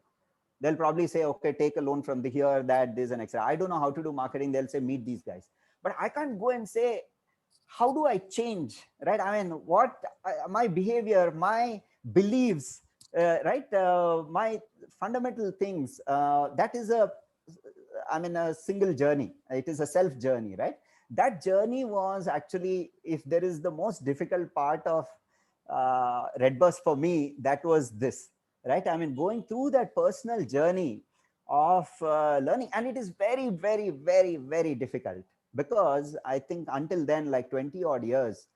They'll probably say, "Okay, take a loan from the here, that, this, and etc." I don't know how to do marketing. They'll say, "Meet these guys." But I can't go and say, "How do I change?" Right? I mean, what my behavior, my beliefs, right? My fundamental things. That is a single journey. It is a self journey, right? That journey was actually, if there is the most difficult part of Redbus for me, that was this, right? I mean, going through that personal journey of learning, and it is very, very, very, very difficult, because I think until then, like 20 odd years,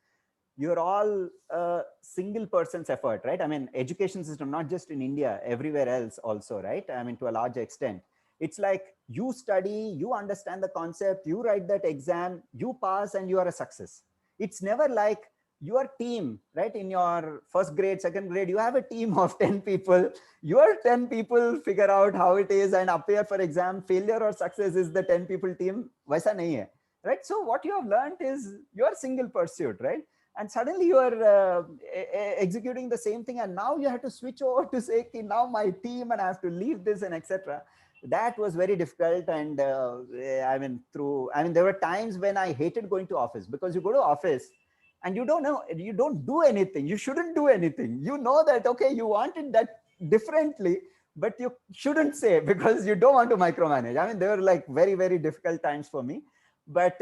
you're all a single person's effort, right? I mean, education system, not just in India, everywhere else also, right? I mean, to a large extent, it's like you study, you understand the concept, you write that exam, you pass, and you are a success. It's never like your team, right? In your first grade, second grade, you have a team of 10 people. Your 10 people figure out how it is and appear for exam. Failure or success is the 10 people team. Vaisa nahi hai, right? So what you have learned is your single pursuit, right? And suddenly you are executing the same thing, and now you have to switch over to say, okay, now my team, and I have to leave this, and etc. That was very difficult. And I mean, there were times when I hated going to office, because you go to office and you don't know, you don't do anything, you shouldn't do anything, you know that, okay, you wanted that differently, but you shouldn't say, because you don't want to micromanage. I mean, they were like very, very difficult times for me. But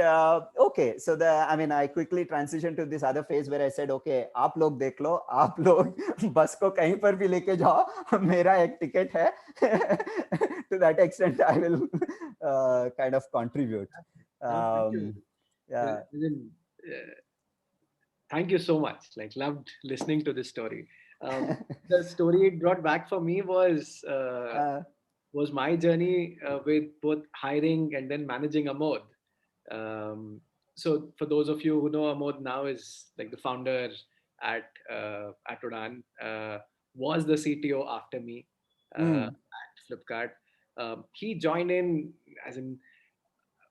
okay, so I mean, I quickly transitioned to this other phase where I said, okay, आप लोग देख लो, आप लोग बस को कहीं पर भी लेके जाओ, मेरा एक ticket है. To that extent, I will kind of contribute. Thank you. Yeah. Thank you so much. Like, loved listening to this story. The story it brought back for me was my journey with both hiring and then managing Amod. So for those of you who know, Amod now is like the founder at Udan, was the CTO after me at Flipkart. He joined in as in,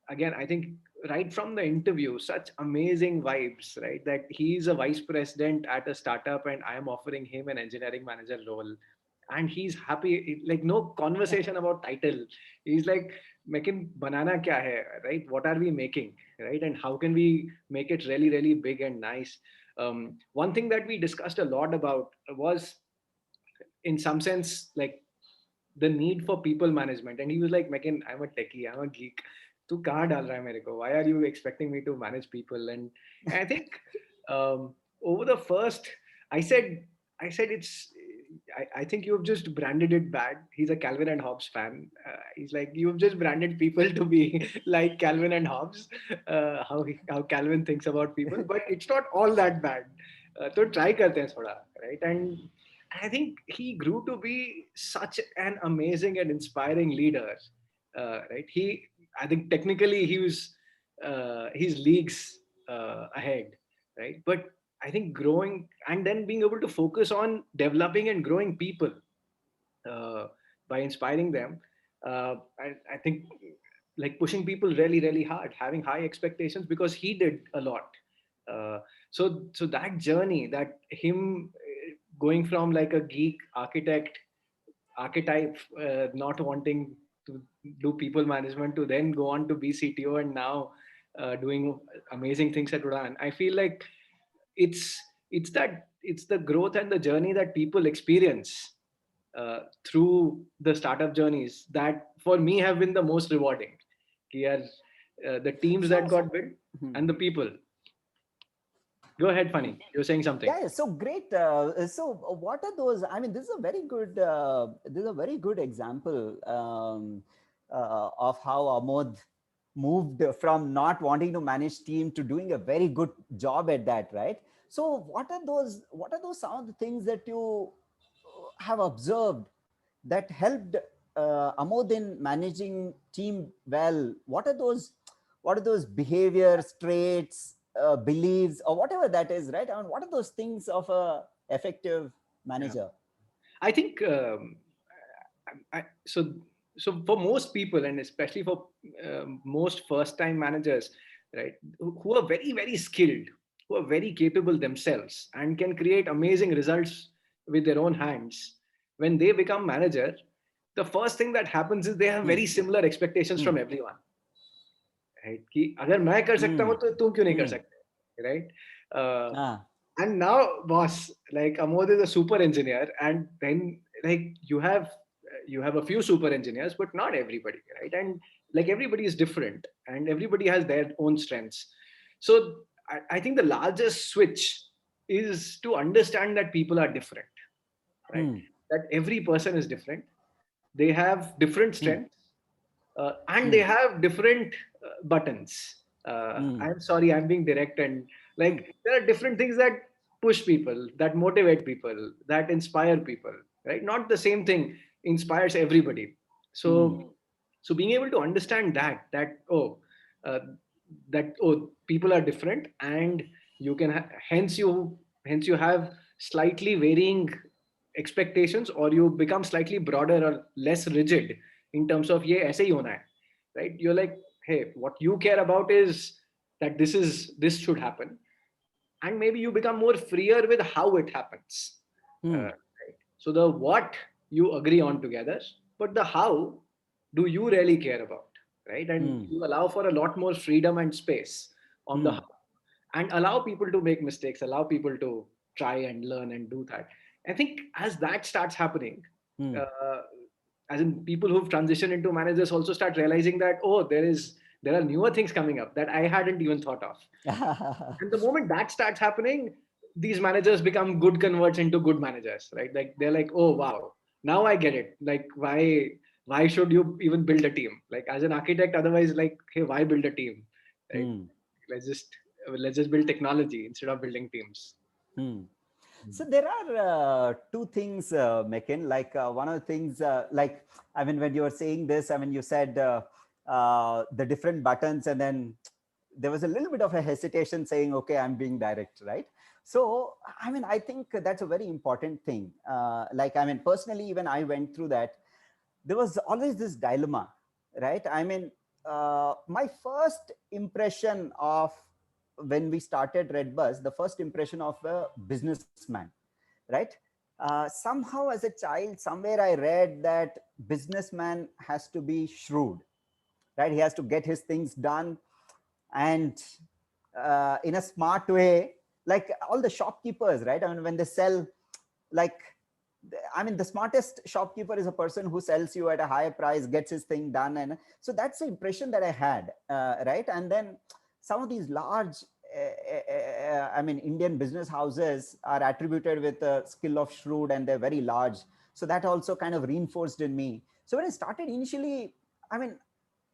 again, I think right from the interview, such amazing vibes, right? That he's a vice president at a startup and I am offering him an engineering manager role. And he's happy, like no conversation about title. He's like, Mekin, banana kya hai, right? What are we making, right? And how can we make it really, really big and nice? One thing that we discussed a lot about was, in some sense, like the need for people management. And he was like, Mekin, I'm a techie, I'm a geek. तू कहाँ डाल रहा है मेरे को? Why are you expecting me to manage people? And I think over the first, I said I think you've just branded it bad. He's a Calvin and Hobbes fan. He's like, you've just branded people to be like Calvin and Hobbes, how Calvin thinks about people, but it's not all that bad. So try करते हैं थोड़ा, right? And I think he grew to be such an amazing and inspiring leader, right? I think technically he was he's leagues ahead, right? But I think growing and then being able to focus on developing and growing people by inspiring them, I think like pushing people really, really hard, having high expectations, because he did a lot. So that journey, that him going from like a geek archetype, not wanting to do people management, to then go on to be CTO, and now doing amazing things at Udan. I feel like it's it's the growth and the journey that people experience through the startup journeys that for me have been the most rewarding. The teams that got built and the people. Go ahead, Funny. You're saying something. Yeah, so great. So what are those? I mean, this is a very good. This is a very good example of how Amod moved from not wanting to manage team to doing a very good job at that, right? So what are those? What are those some of the things that you have observed that helped Amod in managing team well? What are those? What are those behaviors, traits, beliefs, or whatever that is, right? I mean, what are those things of a effective manager? I think so for most people, and especially for most first-time managers, right, who are very, very skilled, who are very capable themselves, and can create amazing results with their own hands, when they become manager, the first thing that happens is they have very similar expectations from everyone. Right? कि अगर मैं कर सकता हूँ तो तुम क्यों नहीं कर सकते, right? And now, boss, like Amod is a super engineer, and then like you have a few super engineers, but not everybody, right? And like everybody is different, and everybody has their own strengths. So I think the largest switch is to understand that people are different, right? that every person is different. They have different Hmm. strengths, and they Hmm. have different buttons. Hmm. I'm sorry, I'm being direct, and Hmm. like there are different things that push people, that motivate people, that inspire people, right? Not the same thing inspires everybody. Hmm. So being able to understand uh, people are different, and you can hence you have slightly varying expectations, or you become slightly broader or less rigid in terms of ये ऐसे ही होना है, right? You're like, hey, what you care about is that this should happen, and maybe you become more freer with how it happens. Hmm. Right? So the what you agree on together, but the how do you really care about, right? And Hmm. you allow for a lot more freedom and space on the Hmm. how, and allow people to make mistakes, allow people to try and learn and do that. I think as that starts happening, Hmm. uh, as in people who've transitioned into managers also start realizing that, oh, there are newer things coming up that I hadn't even thought of. And the moment that starts happening, these managers become good converts into good managers, right? Like they're like, oh wow, now I get it. Like why should you even build a team? Like as an architect, otherwise, like, hey, why build a team? Right? Hmm. Let's just let's just build technology instead of building teams. Hmm. So there are two things, Mekin. Like one of the things, like I mean, when you were saying this, I mean, you said the different buttons, and then there was a little bit of a hesitation saying, "Okay, I'm being direct," right? So I mean, I think that's a very important thing. Like I mean, personally, even I went through that. There was always this dilemma, right? I mean, my first impression of when we started Redbus, the first impression of a businessman, right? Somehow as a child, somewhere I read that businessman has to be shrewd, right? He has to get his things done, and in a smart way, like all the shopkeepers, right? I mean, when they sell, like, I mean, the smartest shopkeeper is a person who sells you at a higher price, gets his thing done. And so that's the impression that I had, right? And then some of these large, I mean, Indian business houses are attributed with a skill of shrewd, and they're very large. So that also kind of reinforced in me. So when I started initially, I mean,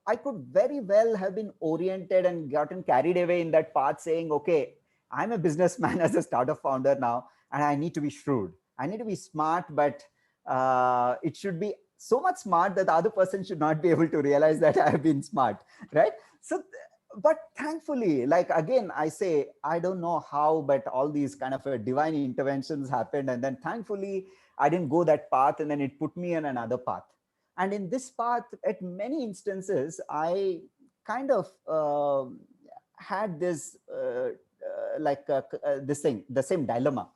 I could very well have been oriented and gotten carried away in that path, saying, okay, I'm a businessman as a startup founder now, and I need to be shrewd. I need to be smart, but it should be so much smart that the other person should not be able to realize that I have been smart, right? So, but thankfully, like again, I say, I don't know how, but all these kind of divine interventions happened. And then thankfully, I didn't go that path, and then it put me in another path. And in this path, at many instances, I kind of had this this thing, the same dilemma,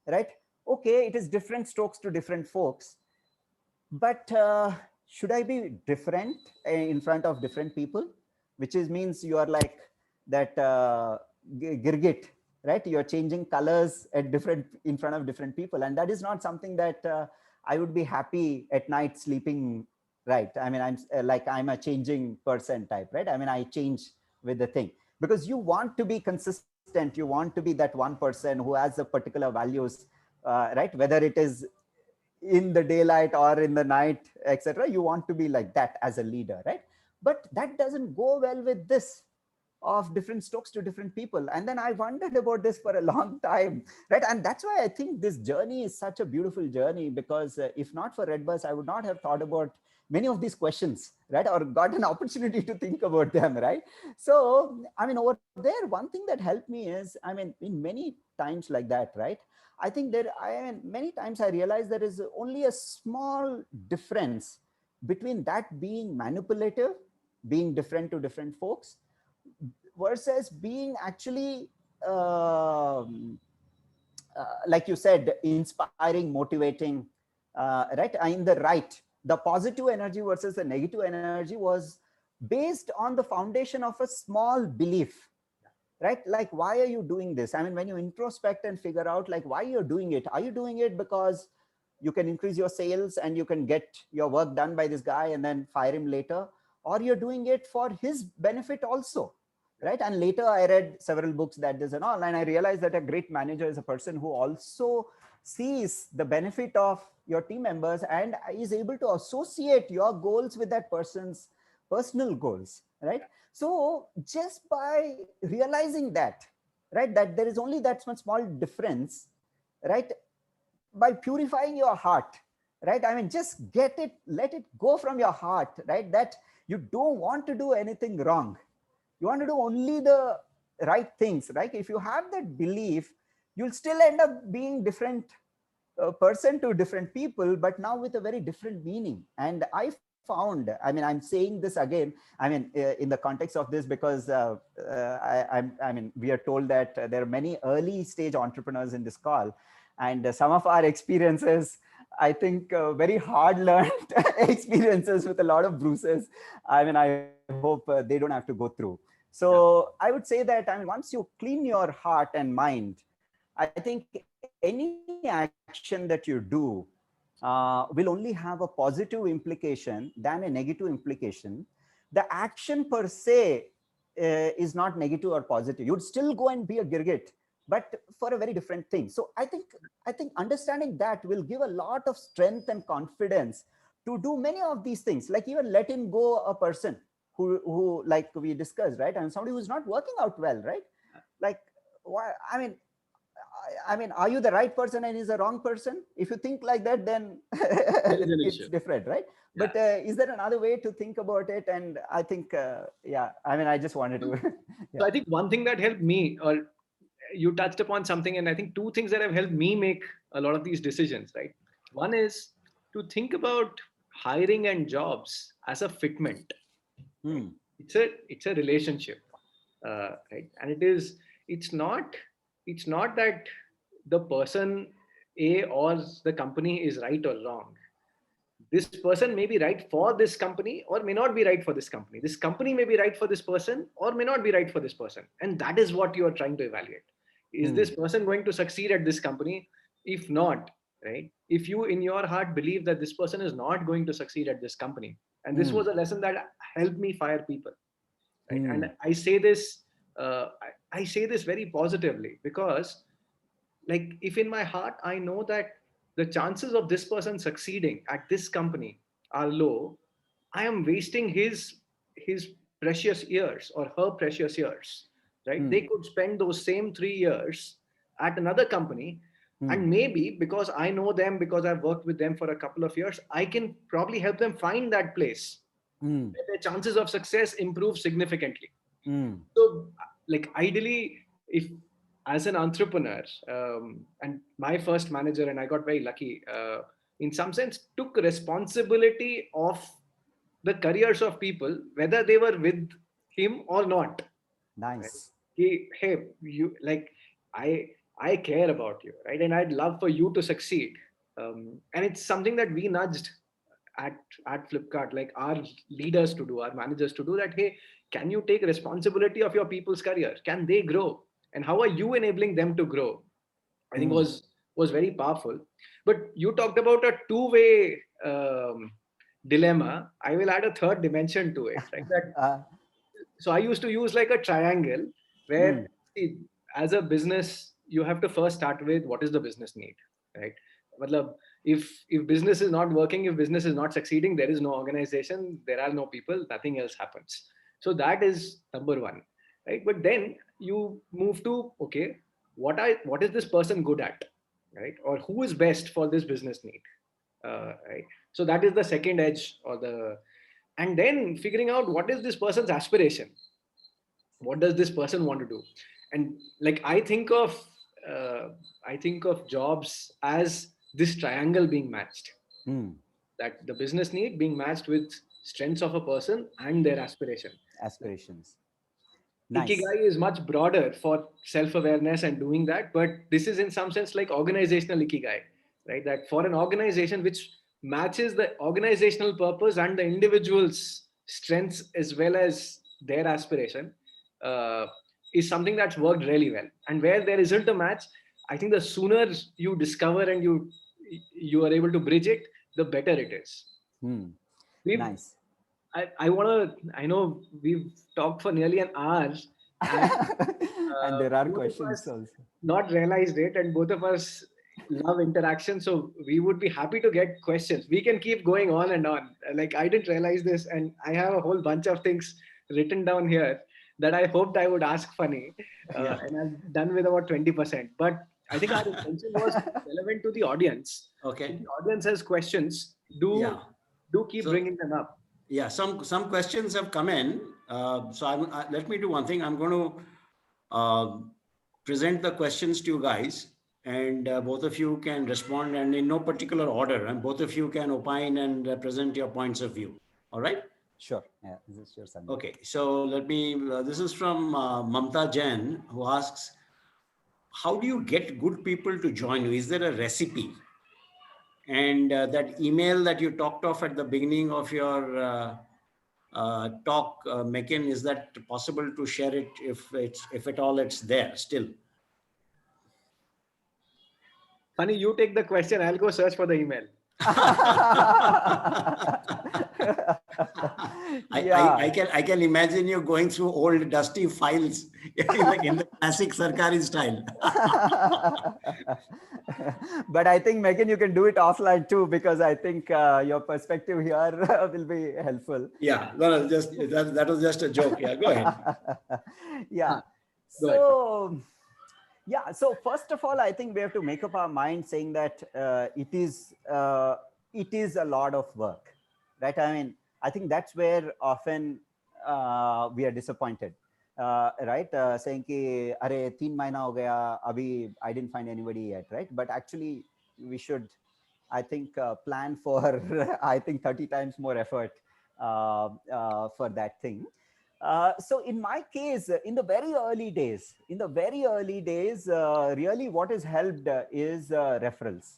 right? Okay, it is different strokes to different folks, but should I be different in front of different people? Which is means you are like that girgit, right? You're changing colors at different in front of different people, and that is not something that I would be happy at night sleeping. Right? I mean, I'm a changing person type, right? I mean, I change with the thing because you want to be consistent. You want to be that one person who has a particular values, right? Whether it is in the daylight or in the night, etc. You want to be like that as a leader, right? But that doesn't go well with this of different strokes to different people. And then I wondered about this for a long time, right? And that's why I think this journey is such a beautiful journey, because if not for Redbus, I would not have thought about many of these questions, right? Or got an opportunity to think about them, right? So I mean, over there, one thing that helped me is, I mean, in many times like that, right? I think there, I mean, many times I realize there is only a small difference between that being manipulative, being different to different folks, versus being actually, like you said, inspiring, motivating, right? In the right, the positive energy versus the negative energy was based on the foundation of a small belief, right? Like, why are you doing this? I mean, when you introspect and figure out like why you're doing it, are you doing it because you can increase your sales and you can get your work done by this guy and then fire him later, or you're doing it for his benefit also, right? And later I read several books that this and all, and I realized that a great manager is a person who also sees the benefit of your team members, and is able to associate your goals with that person's personal goals, right? So just by realizing that, right, that there is only that much small difference, right, by purifying your heart, right, I mean, just let it go from your heart, right, that you don't want to do anything wrong, you want to do only the right things, right? If you have that belief, you'll still end up being different person to different people, but now with a very different meaning. And I found, I mean, I'm saying this again, I mean, in the context of this, because I mean, we are told that there are many early stage entrepreneurs in this call, and some of our experiences, I think, very hard learned experiences with a lot of bruises. I mean, I hope they don't have to go through. So I would say that, I mean, once you clean your heart and mind, I think any action that you do will only have a positive implication than a negative implication. The action per se is not negative or positive. You'd still go and be a girgit, but for a very different thing. So I think understanding that will give a lot of strength and confidence to do many of these things, like even letting go a person who like we discussed, right, and somebody who's not working out well, right? Like, why? I mean, are you the right person and he's the wrong person? If you think like that, then it's different, right? Yeah. But is there another way to think about it? And I think, yeah, I mean, I just wanted to. Yeah. So I think one thing that helped me, or you touched upon something, and I think two things that have helped me make a lot of these decisions, right? One is to think about hiring and jobs as a fitment. Right? It's a relationship, right? And it's not that the person A or the company is right or wrong. This person may be right for this company or may not be right for this company. This company may be right for this person or may not be right for this person. And that is what you are trying to evaluate. Is this person going to succeed at this company? If not, right? If you in your heart believe that this person is not going to succeed at this company, and this was a lesson that helped me fire people, right? And I say this, I say this very positively, because like, if in my heart I know that the chances of this person succeeding at this company are low, I am wasting his precious years or her precious years, right? They could spend those same 3 years at another company, and maybe because I know them, because I've worked with them for a couple of years, I can probably help them find that place where their chances of success improve significantly. So like, ideally, if as an entrepreneur, and my first manager, and I got very lucky, in some sense, took responsibility of the careers of people, whether they were with him or not. Nice. Right? Hey, you, like, I care about you, right? And I'd love for you to succeed. And it's something that we nudged at Flipkart, like our leaders to do, our managers to do that. Hey, can you take responsibility of your people's career? Can they grow? And how are you enabling them to grow? I think was very powerful. But you talked about a two-way dilemma. I will add a third dimension to it, right? That, so I used to use like a triangle where, see, as a business, you have to first start with what is the business need, right? If business is not working, if business is not succeeding, there is no organization, there are no people, nothing else happens. So that is number one, right? But then you move to, okay, what is this person good at, right? Or who is best for this business need, right? So that is the second edge, and then figuring out what is this person's aspiration, what does this person want to do. And like, I think of jobs as this triangle being matched, that the business need being matched with strengths of a person and their aspirations. Nice. Ikigai is much broader for self-awareness and doing that, but this is in some sense like organizational ikigai, right? That for an organization which matches the organizational purpose and the individual's strengths as well as their aspiration, is something that's worked really well. And where there isn't a match, I think the sooner you discover and you are able to bridge it, the better it is. Nice. I know we've talked for nearly an hour, and, and there are questions also. Not realized it, and both of us, love interaction. So we would be happy to get questions. We can keep going on and on. Like, I didn't realize this, and I have a whole bunch of things written down here that I hoped I would ask Funny, Yeah. and I've done with about 20%. But I think our intention was relevant to the audience. Okay. If the audience has questions, Yeah. do keep So, bringing them up. yeah, some questions have come in. So let me do one thing. I'm going to present the questions to you guys, and both of you can respond, and in no particular order, and both of you can opine and present your points of view. All right? Sure. Yeah, this is your son. Okay. So let me. This is from Mamta Jain, who asks, "How do you get good people to join you? Is there a recipe?" And that email that you talked of at the beginning of your talk, Mekin, is that possible to share it if at all it's there still? Funny, you take the question. I'll go search for the email. I can imagine you going through old dusty files in the classic Sarkari style. But I think, Megan, you can do it offline too, because I think your perspective here will be helpful. Yeah, no, just that was just a joke. Yeah, go ahead. Yeah. Go ahead. So, yeah. So first of all, I think we have to make up our mind saying that it is a lot of work, right? I mean, I think that's where often we are disappointed, right? Saying ki, "Arey, 3 mahina ho gaya, abhi I didn't find anybody yet," right? But actually, we should, I think, plan for I think 30 times more effort for that thing. So in my case, in the very early days, really what has helped is referrals.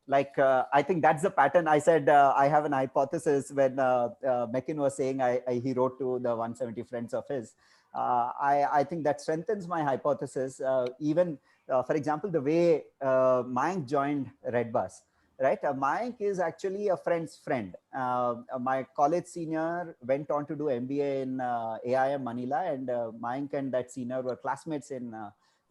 Like, I think that's the pattern. I said, I have an hypothesis when Mekin was saying he wrote to the 170 friends of his. I think that strengthens my hypothesis. Even, for example, the way Mayank joined Redbus. Right, Mayank is actually a friend's friend. My college senior went on to do MBA in AIM Manila, and Mayank and that senior were classmates in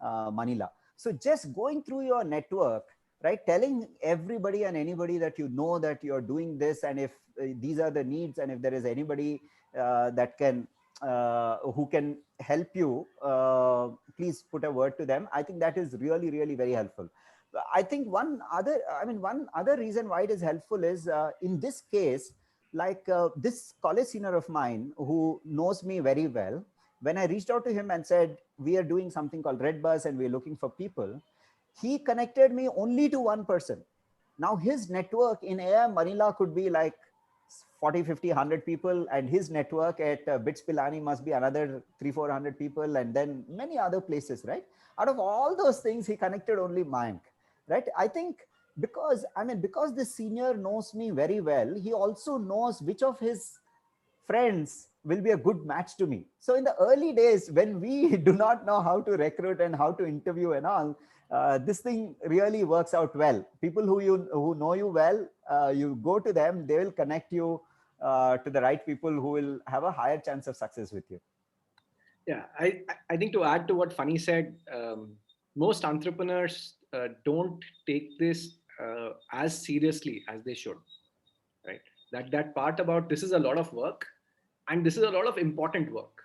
Manila. So just going through your network, right, telling everybody and anybody that you know that you're doing this, and if these are the needs, and if there is anybody that can who can help you, please put a word to them. I think that is really, really very helpful. I think one other reason why it is helpful is in this case, like this college senior of mine who knows me very well, when I reached out to him and said, we are doing something called Redbus and we're looking for people, he connected me only to one person. Now his network in AIM Manila could be like 40, 50, 100 people, and his network at BITS Pilani must be another 300-400 people, and then many other places, right? Out of all those things, he connected only Mayank, right? I think because this senior knows me very well, he also knows which of his friends will be a good match to me. So in the early days, when we do not know how to recruit and how to interview and all, this thing really works out well. People who know you well, you go to them, they will connect you to the right people who will have a higher chance of success with you. Yeah, I think to add to what Funny said, most entrepreneurs don't take this as seriously as they should, right? That part about this is a lot of work, and this is a lot of important work,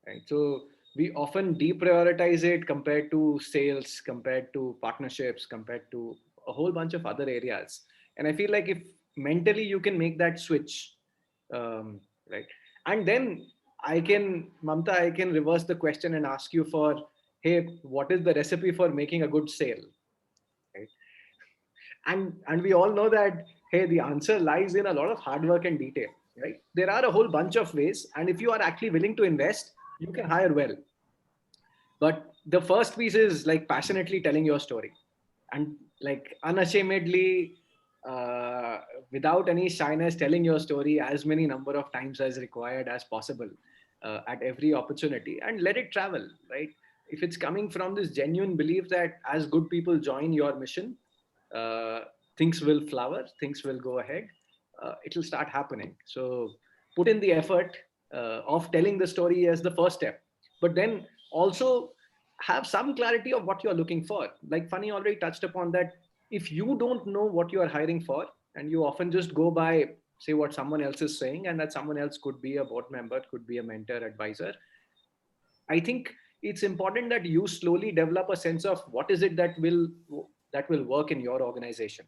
right? So we often deprioritize it compared to sales, compared to partnerships, compared to a whole bunch of other areas. And I feel like if mentally you can make that switch, right, and then Mamta, I can reverse the question and ask you for, hey, what is the recipe for making a good sale, right? And we all know that, hey, the answer lies in a lot of hard work and detail, right? There are a whole bunch of ways, and if you are actually willing to invest, you can hire well. But the first piece is like passionately telling your story, and like unashamedly, uh, without any shyness, telling your story as many number of times as required as possible, at every opportunity, and let it travel, right? If it's coming from this genuine belief that as good people join your mission, uh, things will flower, things will go ahead, it'll start happening. So put in the effort of telling the story as the first step, but then also have some clarity of what you're looking for. Like Funny already touched upon that. if you don't know what you are hiring for, and you often just go by, say, what someone else is saying, and that someone else could be a board member, could be a mentor, advisor, I think it's important that you slowly develop a sense of what is it that will work in your organization,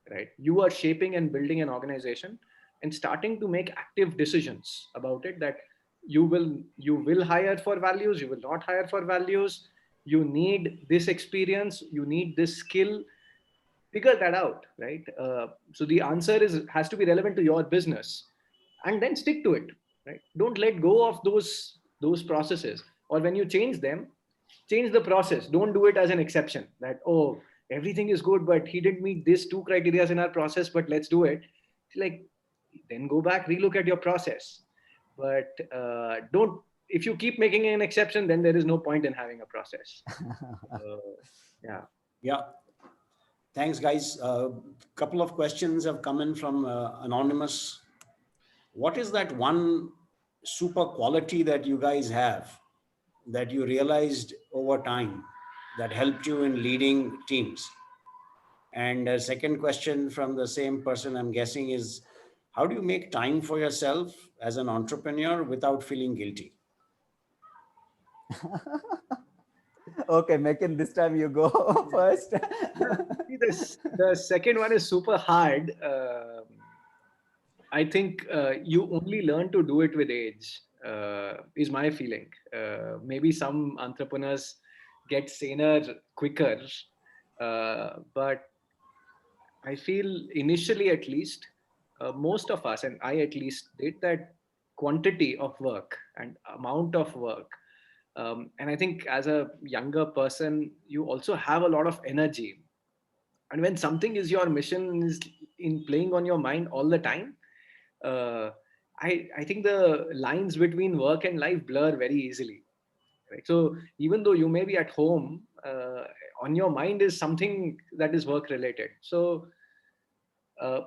right? You are shaping and building an organization and starting to make active decisions about it, that you will hire for values, you will not hire for values, you need this experience, you need this skill. Figure that out, right? So the answer is has to be relevant to your business, and then stick to it, right? Don't let go of those processes, or when you change them, change the process. Don't do it as an exception, that, oh, everything is good but he didn't meet these two criteria in our process, but let's do it. It's like, then go back, relook at your process. But don't, if you keep making an exception, then there is no point in having a process. Yeah. Yeah. Thanks, guys. A couple of questions have come in from Anonymous. What is that one super quality that you guys have that you realized over time that helped you in leading teams? And a second question from the same person, I'm guessing, is how do you make time for yourself as an entrepreneur without feeling guilty? Okay, Mekin, this time you go first. See, the second one is super hard. I think you only learn to do it with age, is my feeling. Maybe some entrepreneurs get saner quicker, but I feel initially, at least, most of us, and I at least, did that quantity of work and amount of work. And I think as a younger person, you also have a lot of energy. And when something is your mission is in playing on your mind all the time, uh, I think the lines between work and life blur very easily. Right? So even though you may be at home, on your mind is something that is work related. So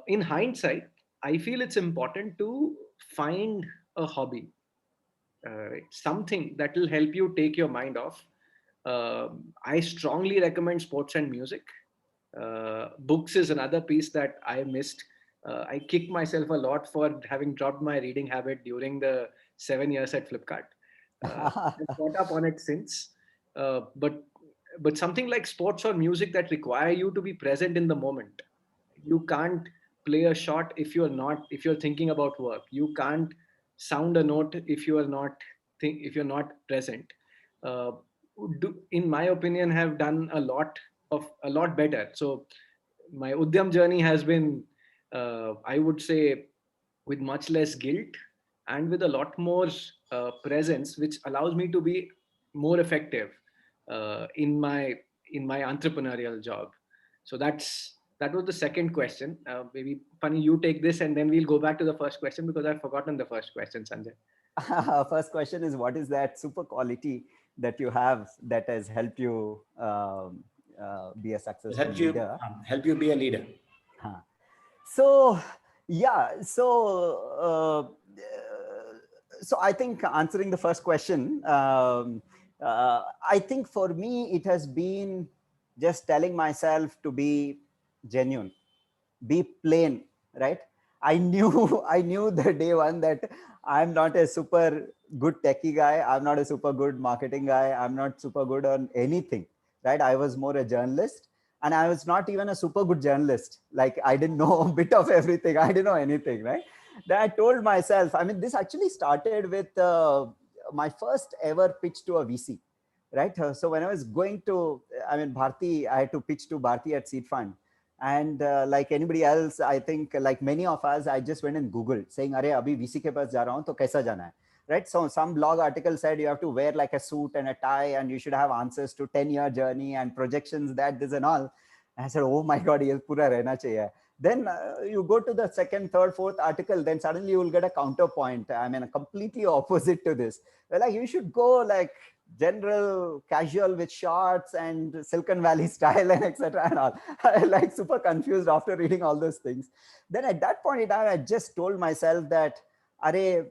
in hindsight, I feel it's important to find a hobby, right? Something that will help you take your mind off. I strongly recommend sports and music. Books is another piece that I missed. I kicked myself a lot for having dropped my reading habit during the 7 years at Flipkart. I've caught up on it since. But something like sports or music that require you to be present in the moment. You can't play a shot if you're thinking about work. You can't sound a note if you're not present. Uh, in my opinion, have done a lot better. So my Udyam journey has been, I would say, with much less guilt and with a lot more presence, which allows me to be more effective uh, in my in my entrepreneurial job. So that was the second question. Maybe Funny, you take this, and then we'll go back to the first question because I've forgotten the first question, Sanjay. First question is, what is that super quality that you have that has helped you be a successful leader? Help you be a leader. Huh. So yeah, so I think answering the first question, I think for me it has been just telling myself to be genuine, be plain, right? I knew I knew the day one that I'm not a super good techie guy, I'm not a super good marketing guy, I'm not super good on anything, right? I was more a journalist, and I was not even a super good journalist. Like, I didn't know a bit of everything, I didn't know anything, right? Then I told myself, I mean, this actually started with my first ever pitch to a VC, right? So when I was going to, I mean, Bharti, I had to pitch to Bharti at Seed Fund. And like anybody else, I think like many of us, I just went and Googled saying, "Arey, abhi VC ke paas ja raha hu, to kaisa jana hai?" Right? So some blog article said you have to wear like a suit and a tie, and you should have answers to 10-year journey and projections, that, this, and all. And I said, "Oh my God, ye pura rehna chahiye." Then you go to the second, third, fourth article, then suddenly you will get a counterpoint. I mean, completely opposite to this. They're like, you should go like general casual with shorts and Silicon Valley style and etc. and all. I like super confused after reading all those things. Then at that point in time, I just told myself that, Are,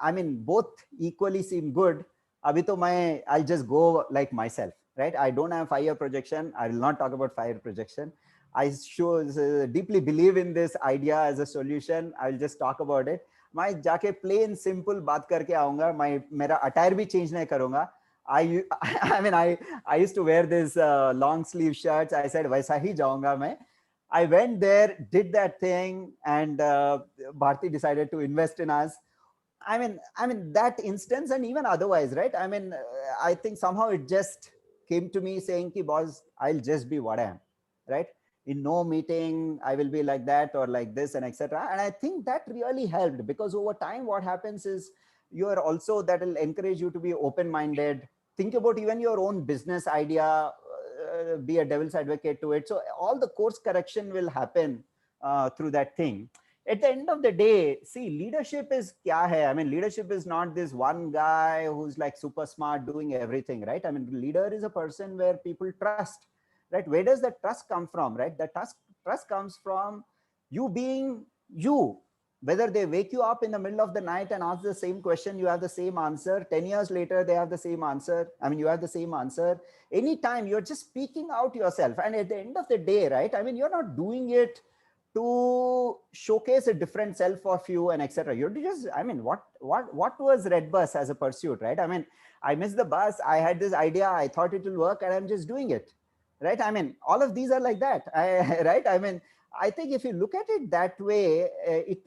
I mean, both equally seem good. Abhi to I'll just go like myself, right? I don't have 5-year projection. I will not talk about 5-year projection. I deeply believe in this idea as a solution. I'll just talk about it. मैं जाके plain simple बात करके आऊँगा. मेरा attire भी change नहीं करूँगा. I mean, I used to wear this long sleeve shirts. I said वैसा ही जाऊँगा मैं. I went there, did that thing, and Bharti decided to invest in us. I mean that instance, and even otherwise, right? I mean, I think somehow it just came to me saying, "Ki boss, I'll just be what I am," right? In no meeting, I will be like that or like this and etc. And I think that really helped, because over time, what happens is you are also, that will encourage you to be open-minded. Think about even your own business idea, be a devil's advocate to it. So all the course correction will happen through that thing. At the end of the day, see, leadership is kya hai? I mean, leadership is not this one guy who's like super smart doing everything, right? I mean, leader is a person where people trust, right? Where does that trust come from, right? The trust comes from you being you. Whether they wake you up in the middle of the night and ask the same question, you have the same answer. 10 years later, they have the same answer. I mean, you have the same answer. Anytime you're just speaking out yourself. And at the end of the day, right? I mean, you're not doing it to showcase a different self of you and etc. You're just, I mean, what was Red Bus as a pursuit, right? I mean, I missed the bus. I had this idea. I thought it will work, and I'm just doing it, right? I mean, all of these are like that, right? I mean, I think if you look at it that way,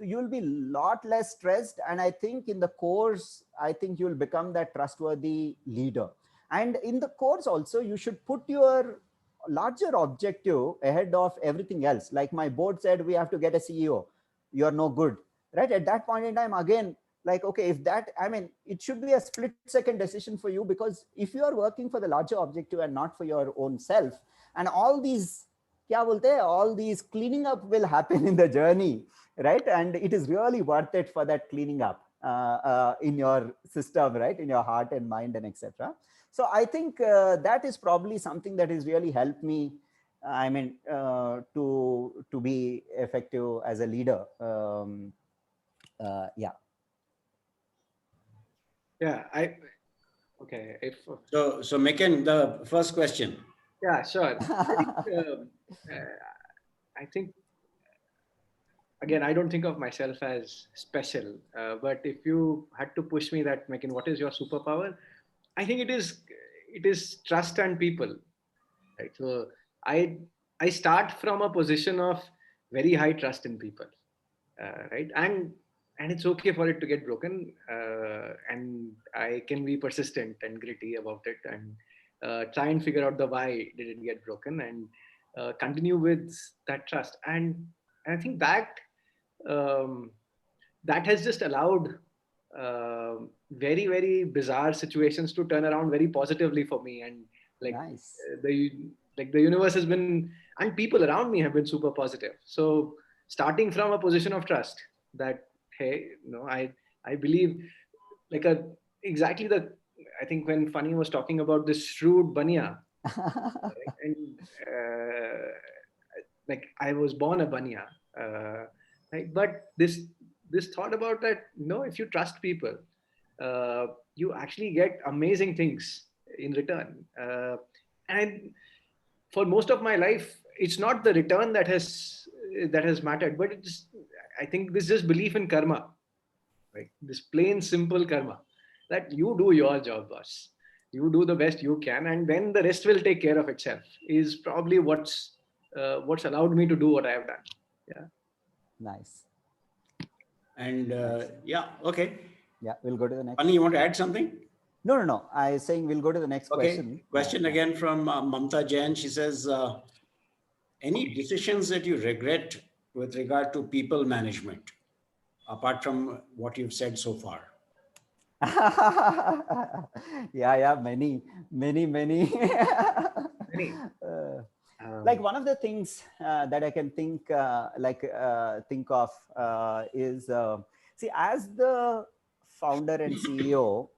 you'll be a lot less stressed. And I think in the course, I think you'll become that trustworthy leader. And in the course also, you should put your larger objective ahead of everything else. Like my board said, we have to get a CEO. You're no good, right? At that point in time, again, like, okay, if that, I mean, it should be a split second decision for you, because if you are working for the larger objective and not for your own self, and all these, kya bolte hai, all these cleaning up will happen in the journey, right? And it is really worth it for that cleaning up in your system, right? In your heart and mind and etc. So I think that is probably something that has really helped me. I mean, to be effective as a leader. Yeah. Yeah. Okay. So Mekin, the first question. Yeah, sure. I think again, I don't think of myself as special, but if you had to push me that, Mekin, what is your superpower? I think it is trust and people, right? So I start from a position of very high trust in people, right? And it's okay for it to get broken, and I can be persistent and gritty about it, and try and figure out the why did it get broken, and continue with that trust. And I think um, that has just allowed very, very bizarre situations to turn around very positively for me. And like Nice. the universe has been, and people around me have been super positive. So starting from a position of trust, that hey, I believe, like a exactly the, I think when Funny was talking about this shrewd banya, and like I was born a banya, right? But this thought about that, if you trust people, you actually get amazing things in return. And for most of my life, it's not the return that has mattered, but it's, I think this is just belief in karma, right? This plain simple karma, that you do your job, boss. You do the best you can, and then the rest will take care of itself. Is probably what's allowed me to do what I have done. Yeah. Nice. And yeah, okay. Yeah, we'll go to the next. Funny, you want to add something? No. I was saying we'll go to the next question. Okay. Question again from Mamta Jain. She says, any decisions that you regret with regard to people management, apart from what you've said so far? Yeah, many. Many. Like one of the things that I can think of is, see, as the founder and CEO,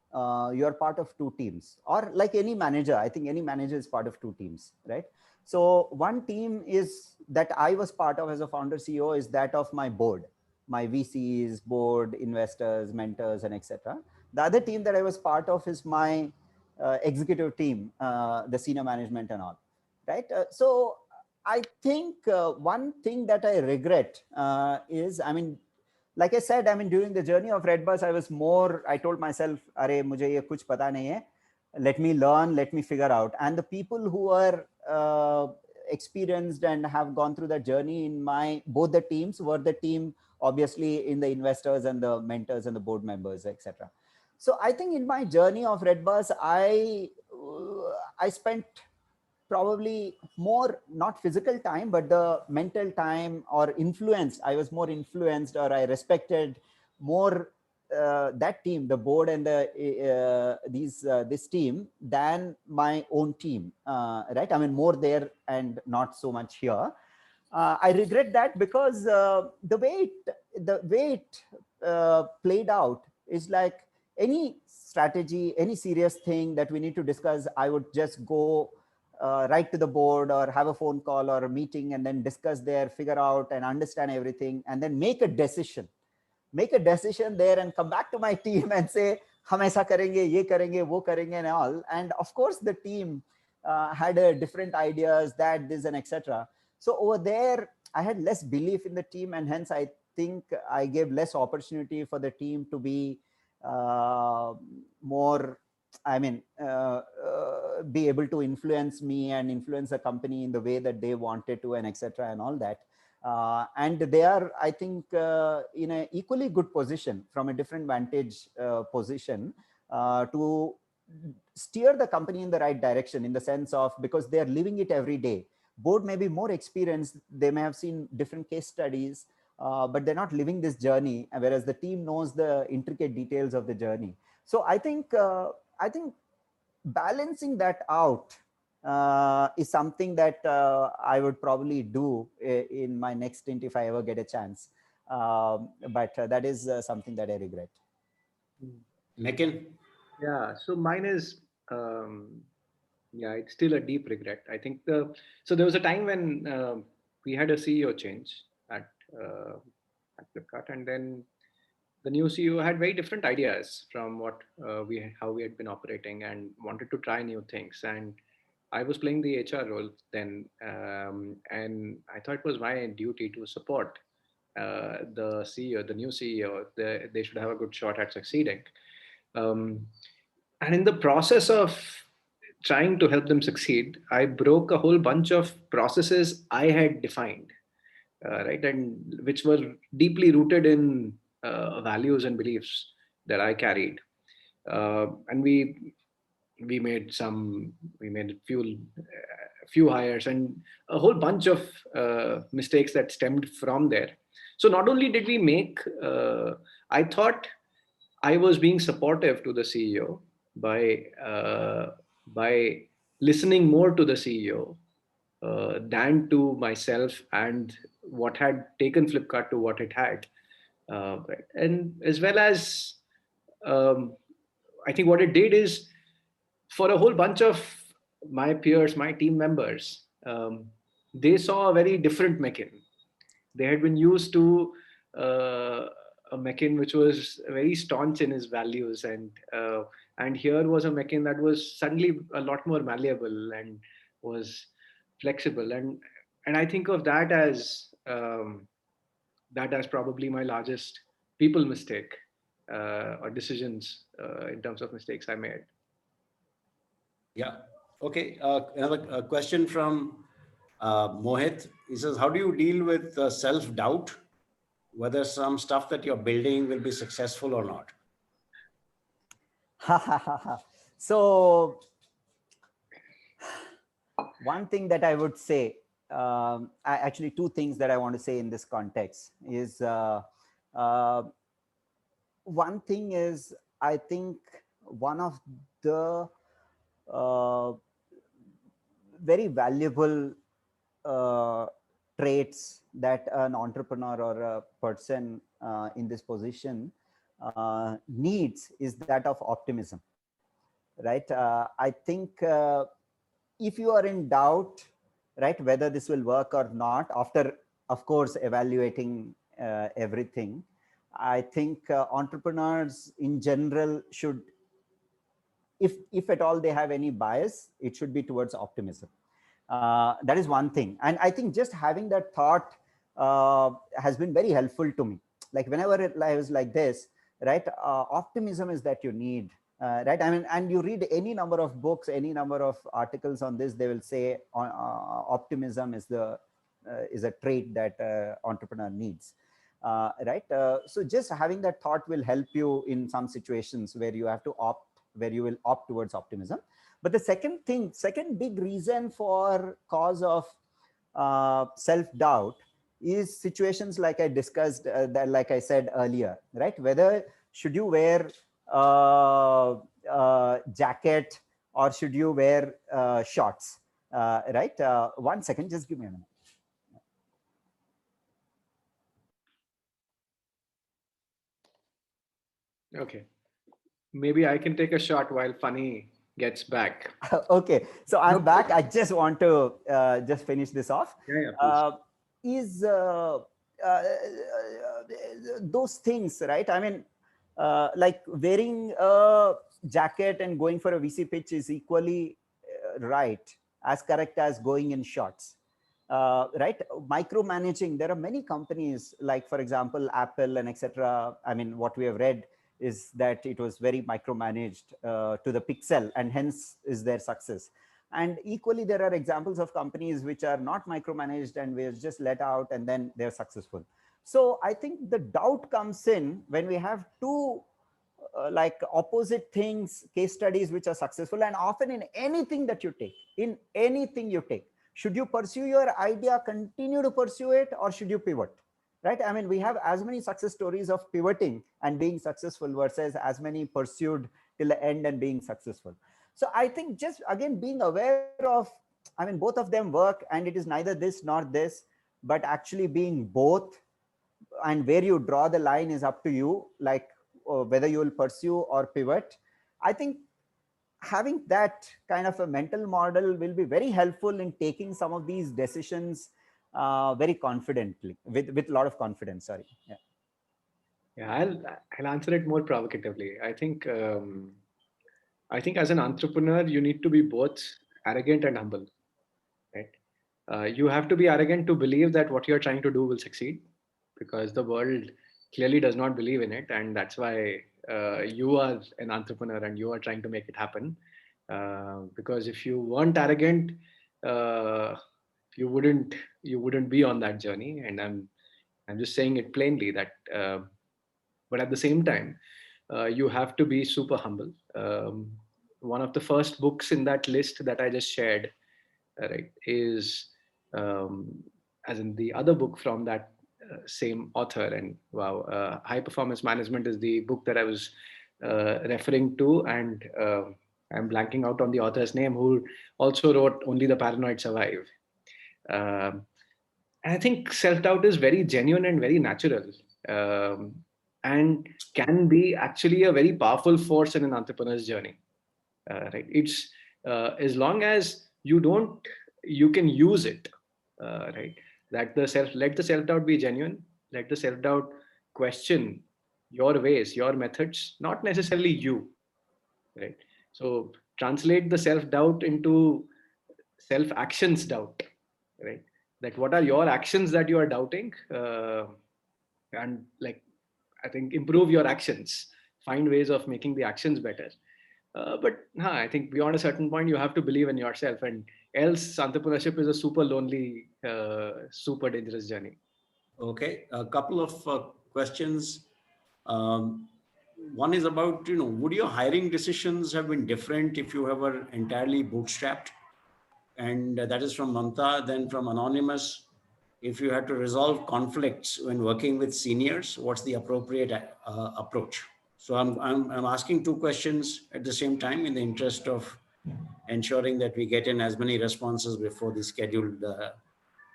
you're part of two teams, or like any manager. I think any manager is part of two teams, right? So one team is that I was part of as a founder CEO is that of my board, my VCs, board, investors, mentors, and etc. The other team that I was part of is my executive team, the senior management and all, right? So I think one thing that I regret is, I mean, like I said, I mean, during the journey of Redbus, I told myself, "Arey, mujhe ye kuch pata nahi hai. Let me learn, let me figure out." And the people who are experienced and have gone through that journey in both the teams were the team, obviously, in the investors and the mentors and the board members, etc. So I think in my journey of Redbus, I spent probably more, not physical time, but the mental time, or influenced. I was more influenced, or I respected more that team, the board, and this team than my own team, right? I mean, more there and not so much here. I regret that, because the way it played out is like any strategy, any serious thing that we need to discuss, I would just go write to the board or have a phone call or a meeting, and then discuss there, figure out and understand everything, and then make a decision there, and come back to my team and say, hum aisa karenge, ye karenge, wo karenge, and all. And of course the team had different ideas, that this and etc. So over there I had less belief in the team, and hence I think I gave less opportunity for the team to be more, I mean, be able to influence me and influence the company in the way that they wanted to, and etc. and all that. And they are, I think, in an equally good position from a different vantage position to steer the company in the right direction, in the sense of, because they are living it every day. Board may be more experienced, they may have seen different case studies, but they're not living this journey, whereas the team knows the intricate details of the journey. So I think balancing that out is something that I would probably do in my next stint if I ever get a chance. But that is something that I regret. Mekin? Yeah, so mine is, yeah, it's still a deep regret. I think so there was a time when we had a CEO change at, uh, at Flipkart, and then the new CEO had very different ideas from what how we had been operating, and wanted to try new things. And I was playing the HR role then, and I thought it was my duty to support the CEO, the new CEO. They should have a good shot at succeeding. Um, and in the process of trying to help them succeed, I broke a whole bunch of processes I had defined, right, and which were deeply rooted in values and beliefs that I carried. And we made some we made a few hires, and a whole bunch of mistakes that stemmed from there. So not only did we make, I thought I was being supportive to the CEO by listening more to the CEO than to myself and what had taken Flipkart to what it had, right? And as well as, um, I think what it did is, for a whole bunch of my peers, my team members, they saw a very different Mekin. They had been used to a Mekin which was very staunch in his values, and here was a Mekin that was suddenly a lot more malleable and was flexible. And I think of that as probably my largest people mistake, or decisions, in terms of mistakes I made. Yeah. Okay. Another question from Mohit. He says, how do you deal with self-doubt, whether some stuff that you're building will be successful or not? So one thing that I would say, actually two things that I want to say in this context is, uh, one thing is, I think one of the uh, very valuable uh, traits that an entrepreneur or a person in this position needs is that of optimism, right? I think if you are in doubt, right, whether this will work or not, after, of course, evaluating everything, I think entrepreneurs in general should, if at all they have any bias, it should be towards optimism. That is one thing. And I think just having that thought has been very helpful to me. Like whenever I was like this, right, optimism is that you need, right? I mean, and you read any number of books, any number of articles on this, they will say optimism is a trait that entrepreneur needs. Right. So just having that thought will help you in some situations where you have to opt, where you will opt towards optimism. But the second big reason for cause of self-doubt is situations like I discussed, that like I said earlier, right? Whether should you wear jacket or should you wear shorts, right? 1 second, just give me a minute. Okay. Maybe I can take a shot while Funny gets back. Okay, so I'm back. I just want to just finish this off. Yeah, Is those things, right? I mean, like wearing a jacket and going for a VC pitch is equally right, as correct as going in shorts. Right, micromanaging. There are many companies, like for example, Apple and etc. I mean, what we have read is that it was very micromanaged to the pixel, and hence is their success. And equally, there are examples of companies which are not micromanaged and we're just let out and then they're successful. So I think the doubt comes in when we have two like opposite things, case studies which are successful. And often in anything that you take, should you pursue your idea, continue to pursue it, or should you pivot? Right? I mean, we have as many success stories of pivoting and being successful versus as many pursued till the end and being successful. So I think just again being aware of, I mean, both of them work and it is neither this nor this, but actually being both, and where you draw the line is up to you, like whether you will pursue or pivot. I think having that kind of a mental model will be very helpful in taking some of these decisions very confidently, with a lot of confidence. Sorry. Yeah. Yeah, I'll answer it more provocatively. I think as an entrepreneur, you need to be both arrogant and humble, right? You have to be arrogant to believe that what you're trying to do will succeed, because the world clearly does not believe in it, and that's why you are an entrepreneur and you are trying to make it happen. Because if you weren't arrogant, uh, you wouldn't be on that journey. And I'm just saying it plainly that. But at the same time, you have to be super humble. One of the first books in that list that I just shared, right, is as in the other book from that same author. And wow, High Performance Management is the book that I was referring to, and I'm blanking out on the author's name, who also wrote Only the Paranoid Survive. Um, and I think self-doubt is very genuine and very natural, um, and can be actually a very powerful force in an entrepreneur's journey. Right? It's as long as you can use it. Right? Let the self-doubt be genuine. Let the self-doubt question your ways, your methods, not necessarily you. Right? So translate the self-doubt into self-actions doubt. Right? Like, what are your actions that you are doubting? And like, I think improve your actions, find ways of making the actions better. But I think beyond a certain point, you have to believe in yourself, and else entrepreneurship is a super lonely, super dangerous journey. Okay, a couple of questions. Um, One is about, would your hiring decisions have been different if you were entirely bootstrapped? And that is from Mamta. Then from Anonymous, if you had to resolve conflicts when working with seniors, what's the appropriate approach? So I'm asking two questions at the same time in the interest of ensuring that we get in as many responses before the scheduled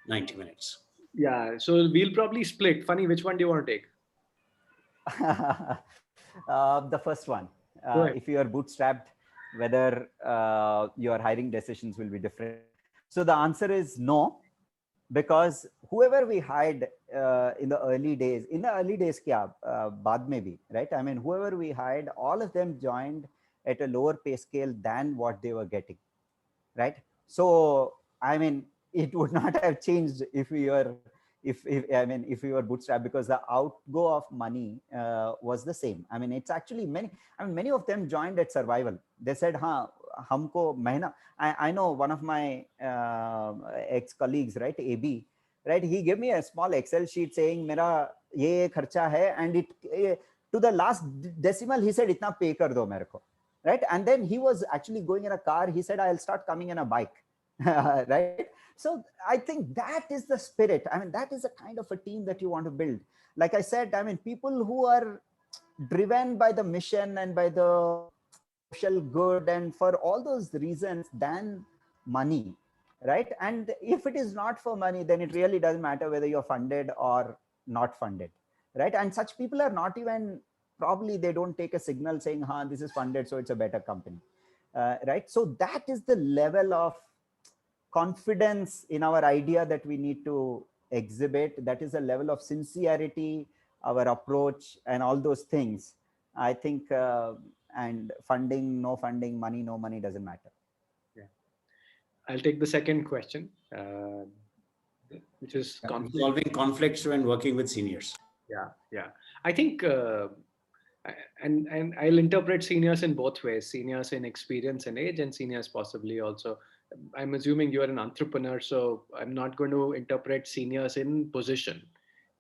90 minutes. Yeah, so we'll probably split. Funny, which one do you want to take? The first one. Go ahead. If you are bootstrapped, whether your hiring decisions will be different. So the answer is no, because whoever we hired in the early days, kya, baad mein bhi, right? I mean, whoever we hired, all of them joined at a lower pay scale than what they were getting, right? So I mean, it would not have changed if we were, if we were bootstrapped, because the outgo of money was the same. I mean, it's actually many. I mean, many of them joined at survival. They said, "Ha, humko mehna." I know one of my ex-colleagues, right, AB, right? He gave me a small Excel sheet saying, "Mera ye kharcha hai," and to the last decimal, he said, "Itna pay kar do mere ko." Right, and then he was actually going in a car. He said, "I'll start coming in a bike." Right, so I think that is the spirit. I mean, that is the kind of a team that you want to build. Like I said, I mean, people who are driven by the mission and by the social good and for all those reasons than money, right? And if it is not for money, then it really doesn't matter whether you're funded or not funded, right? And such people are not even, probably they don't take a signal saying, this is funded, so it's a better company, right? So that is the level of confidence in our idea that we need to exhibit. That is a level of sincerity, our approach, and all those things. I think, and funding, no funding, money, no money, doesn't matter. Yeah. I'll take the second question, which is Resolving conflicts when working with seniors. Yeah. I think, and I'll interpret seniors in both ways: seniors in experience and age, and seniors possibly also. I'm assuming you are an entrepreneur, so I'm not going to interpret seniors in position.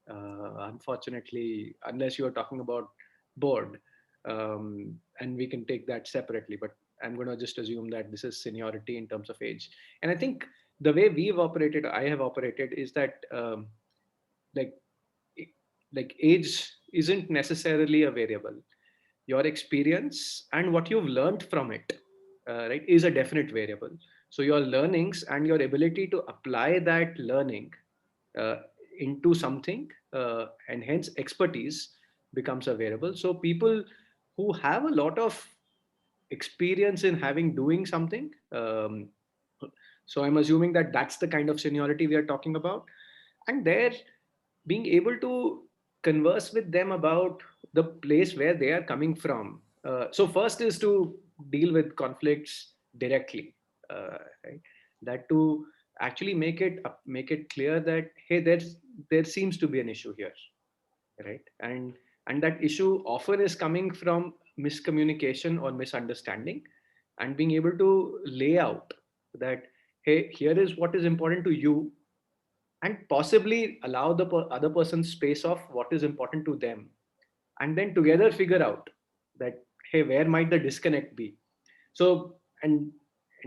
Unfortunately, unless you are talking about board, and we can take that separately. But I'm going to just assume that this is seniority in terms of age. And I think the way we've operated, I have operated, is that like like age isn't necessarily a variable. Your experience and what you've learned from it, right, is a definite variable. So your learnings and your ability to apply that learning uh, into something, and hence expertise, becomes a variable. So people who have a lot of experience in having doing something, so I'm assuming that that's the kind of seniority we are talking about, and they're being able to converse with them about the place where they are coming from. So first is to deal with conflicts directly, right? That to actually make it clear that, hey, there seems to be an issue here, right? And that issue often is coming from miscommunication or misunderstanding, and being able to lay out that, hey, here is what is important to you, and possibly allow the other person space of what is important to them, and then together figure out that, hey, where might the disconnect be. So, and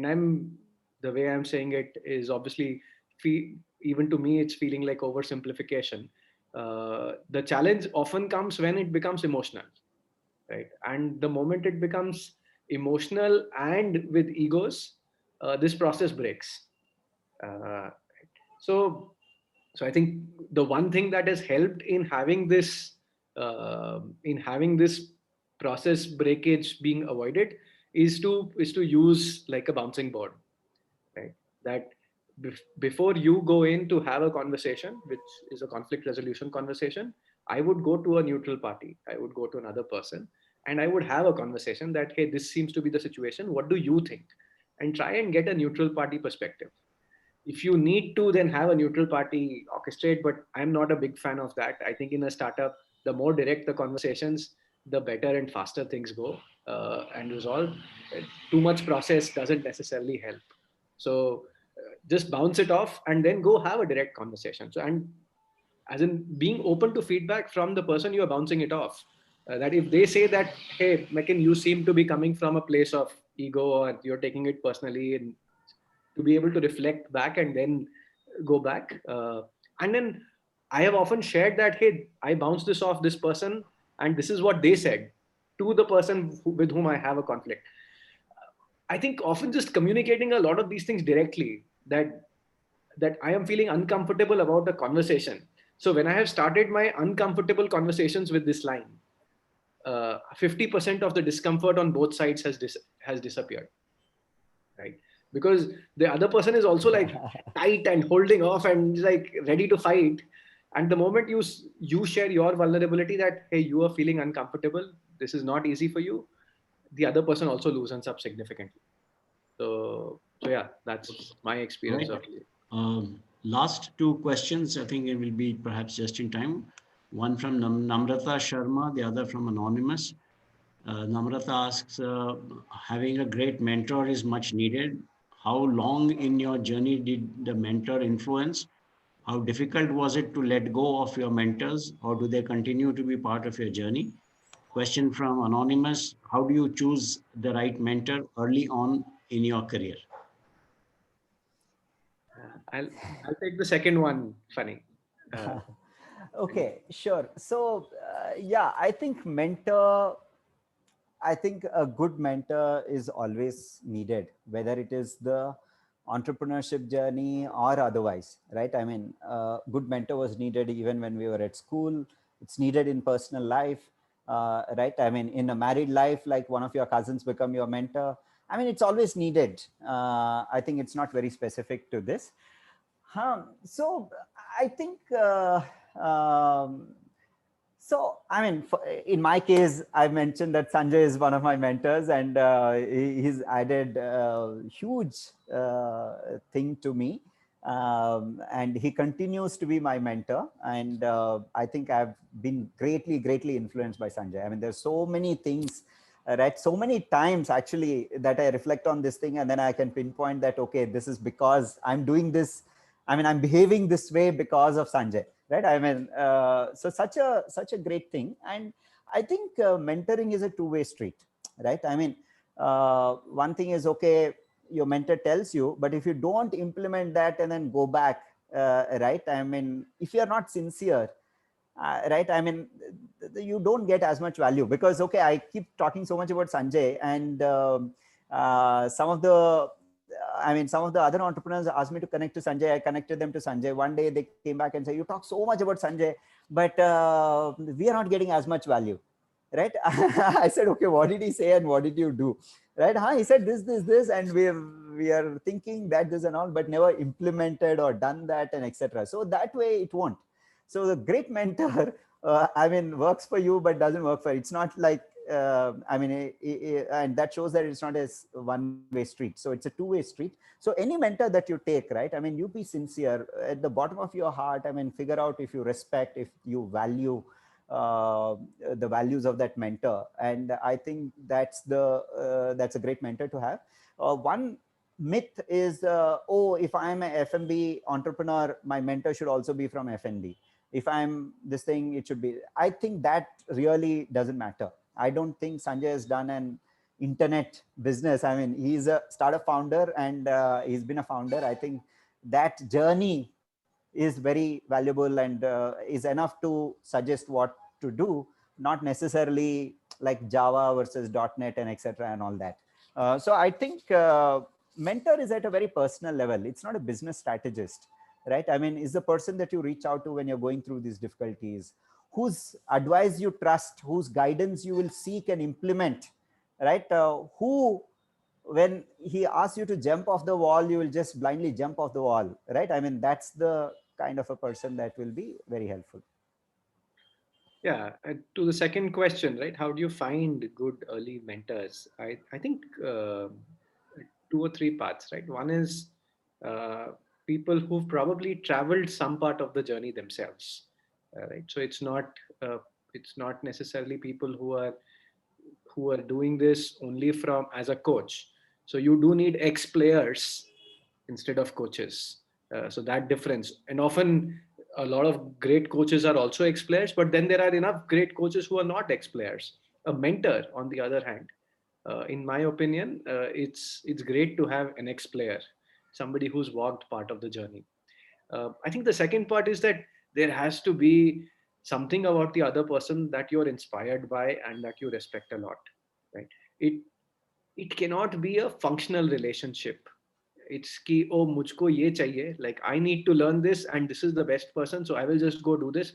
I'm the way I'm saying it is obviously, even to me it's feeling like oversimplification. The challenge often comes when it becomes emotional, right? And the moment it becomes emotional and with egos, this process breaks. uh, so so I think the one thing that has helped in having this process breakage being avoided is to use like a bouncing board, right? That before you go in to have a conversation, which is a conflict resolution conversation, I would go to a neutral party. I would go to another person, and I would have a conversation that, hey, this seems to be the situation. What do you think? And try and get a neutral party perspective. If you need to, then have a neutral party orchestrate, but I'm not a big fan of that. I think in a startup, the more direct the conversations, the better and faster things go, and resolve. Too much process doesn't necessarily help. So just bounce it off and then go have a direct conversation. So, and as in being open to feedback from the person you are bouncing it off. That if they say that, hey, Mekin, you seem to be coming from a place of ego, or you're taking it personally, and to be able to reflect back and then go back. And then I have often shared that, hey, I bounced this off this person, and this is what they said to the person with whom I have a conflict. I think often just communicating a lot of these things directly, that I am feeling uncomfortable about a conversation. So when I have started my uncomfortable conversations with this line, 50% of the discomfort on both sides has disappeared, right? Because the other person is also like tight and holding off and like ready to fight. And the moment you share your vulnerability that, hey, you are feeling uncomfortable, this is not easy for you, the other person also loosens up significantly. So So yeah, that's my experience Right. of it. Last two questions, I think it will be perhaps just in time. One from Namrata Sharma, the other from Anonymous. Namrata asks, having a great mentor is much needed. How long in your journey did the mentor influence? How difficult was it to let go of your mentors, or do they continue to be part of your journey? Question from Anonymous: how do you choose the right mentor early on in your career? I'll take the second one. Funny. Uh, Okay, sure. So, yeah, I think a good mentor is always needed, whether it is the entrepreneurship journey or otherwise, right? I mean, good mentor was needed even when we were at school. It's needed in personal life, right? I mean, in a married life, like one of your cousins become your mentor. I mean, it's always needed. I think it's not very specific to this. So I think I mean, in my case, I mentioned that Sanjay is one of my mentors, and he's added a huge thing to me. And he continues to be my mentor. And I think I've been greatly influenced by Sanjay. I mean, there's so many things, right? So many times actually that I reflect on this thing, and then I can pinpoint that, okay, this is because I'm doing this. I mean, I'm behaving this way because of Sanjay, right? I mean, so such a great thing. And I think mentoring is a two-way street, right? I mean, one thing is, okay, your mentor tells you, but if you don't implement that and then go back, right? I mean, if you're not sincere, right? I mean, you don't get as much value, because, okay, I keep talking so much about Sanjay, and some of the other entrepreneurs asked me to connect to Sanjay. I connected them to Sanjay. One day they came back and said, "You talk so much about Sanjay, but we are not getting as much value." Right? I said, "Okay, what did he say and what did you do?" Right? He said this, and we are thinking that this and all, but never implemented or done that, and etc. So that way it won't. So the great mentor, I mean, works for you but doesn't work for you. It's not like and that shows that it's not a one-way street. So it's a two-way street. So any mentor that you take, right? I mean, you be sincere at the bottom of your heart. I mean, figure out if you respect, if you value uh, the values of that mentor. And I think that's a great mentor to have. One myth is, oh, if I'm a FMB entrepreneur, my mentor should also be from FNB. If I'm this thing, it should be. I think that really doesn't matter. I don't think Sanjay has done an internet business. I mean, he's a startup founder, and he's been a founder. I think that journey is very valuable, and is enough to suggest what to do, not necessarily like Java versus .NET and etc. and all that. So I think mentor is at a very personal level. It's not a business strategist, right? I mean, is the person that you reach out to when you're going through these difficulties, whose advice you trust, whose guidance you will seek and implement, right? Who, when he asks you to jump off the wall, you will just blindly jump off the wall, right? I mean, that's the kind of a person that will be very helpful. Yeah, to the second question, right? How do you find good early mentors? I think two or three paths, right? One is uh, people who've probably traveled some part of the journey themselves, right? So it's not necessarily people who are doing this only from as a coach. So you do need ex players instead of coaches. So that difference, and often a lot of great coaches are also ex players, but then there are enough great coaches who are not ex players. A mentor, on the other hand, in my opinion, it's great to have an ex player, somebody who's walked part of the journey. I think the second part is that there has to be something about the other person that you're inspired by and that you respect a lot, right? It cannot be a functional relationship. It's ki, oh, mujhko ye chahiye, like I need to learn this and this is the best person, so I will just go do this.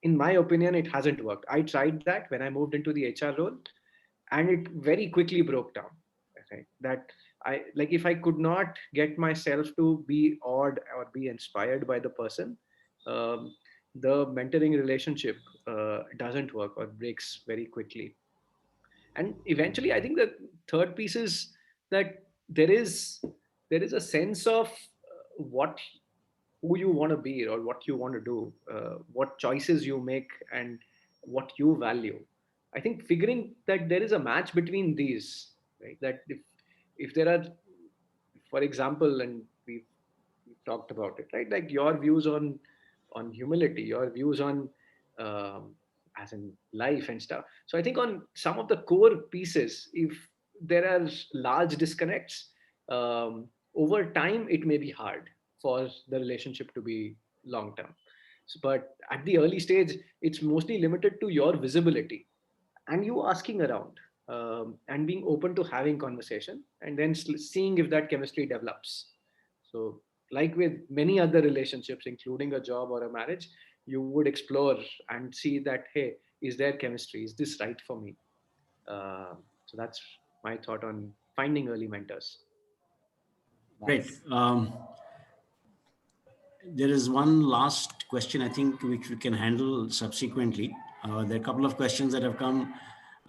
In my opinion, it hasn't worked. I tried that when I moved into the HR role, and it very quickly broke down. Right? That I like, if I could not get myself to be awed or be inspired by the person, um, the mentoring relationship doesn't work or breaks very quickly. And eventually, I think the third piece is that there is a sense of what who you want to be or what you want to do, what choices you make, and what you value. I think figuring that there is a match between these, right? That if there are, for example, and we've talked about it, right? Like your views on humility, your views on as in life and stuff. So I think on some of the core pieces, if there are large disconnects, over time it may be hard for the relationship to be long term. So, but at the early stage, it's mostly limited to your visibility and you asking around, and being open to having conversation, and then seeing if that chemistry develops. So like with many other relationships, including a job or a marriage, you would explore and see that, hey, is there chemistry, is this right for me? So that's my thought on finding early mentors. Great. Nice. There is one last question, I think, which we can handle subsequently. There are a couple of questions that have come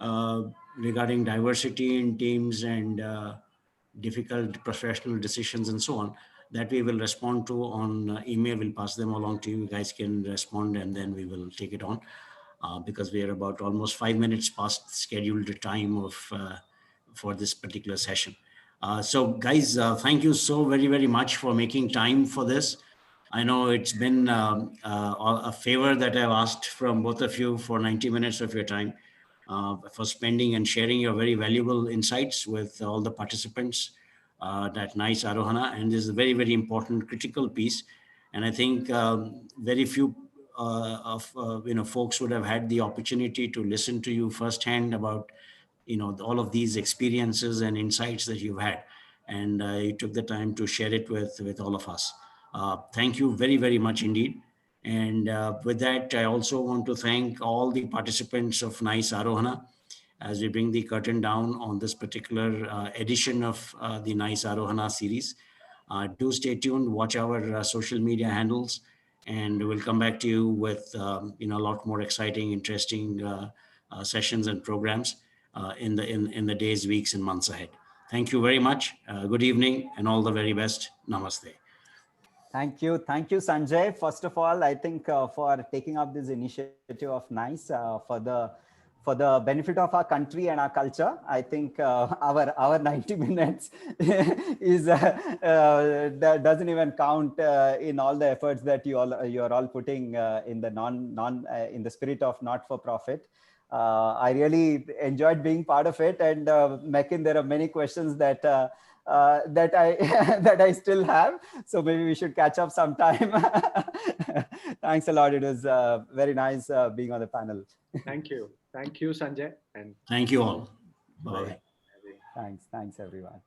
uh, regarding diversity in teams and difficult professional decisions and so on, that we will respond to on email. We'll pass them along to you. You guys can respond and then we will take it on, because we are about almost 5 minutes past scheduled time of for this particular session. So guys, thank you so very, very much for making time for this. I know it's been a favor that I've asked from both of you for 90 minutes of your time, for spending and sharing your very valuable insights with all the participants. That nice Aarohana, and this is a very, very important critical piece. And I think very few of folks would have had the opportunity to listen to you firsthand about all of these experiences and insights that you've had, and you took the time to share it with all of us. Thank you very, very much indeed. And with that, I also want to thank all the participants of Nice Aarohana as we bring the curtain down on this particular edition of the Nice Aarohana series. Do stay tuned, watch our social media handles, and we'll come back to you with a lot more exciting, interesting sessions and programs in the days, weeks, and months ahead. Thank you very much. Good evening and all the very best. Namaste. Thank you. Thank you, Sanjay. First of all, I think for taking up this initiative of NICE for the benefit of our country and our culture. I think our 90 minutes is that doesn't even count in all the efforts that you're all putting in the in the spirit of not for profit. I really enjoyed being part of it, and Mekin, there are many questions that that I that I still have. So maybe we should catch up sometime. Thanks a lot. It was very nice being on the panel. Thank you, Sanjay, and Thank you all. Bye. Thanks everyone.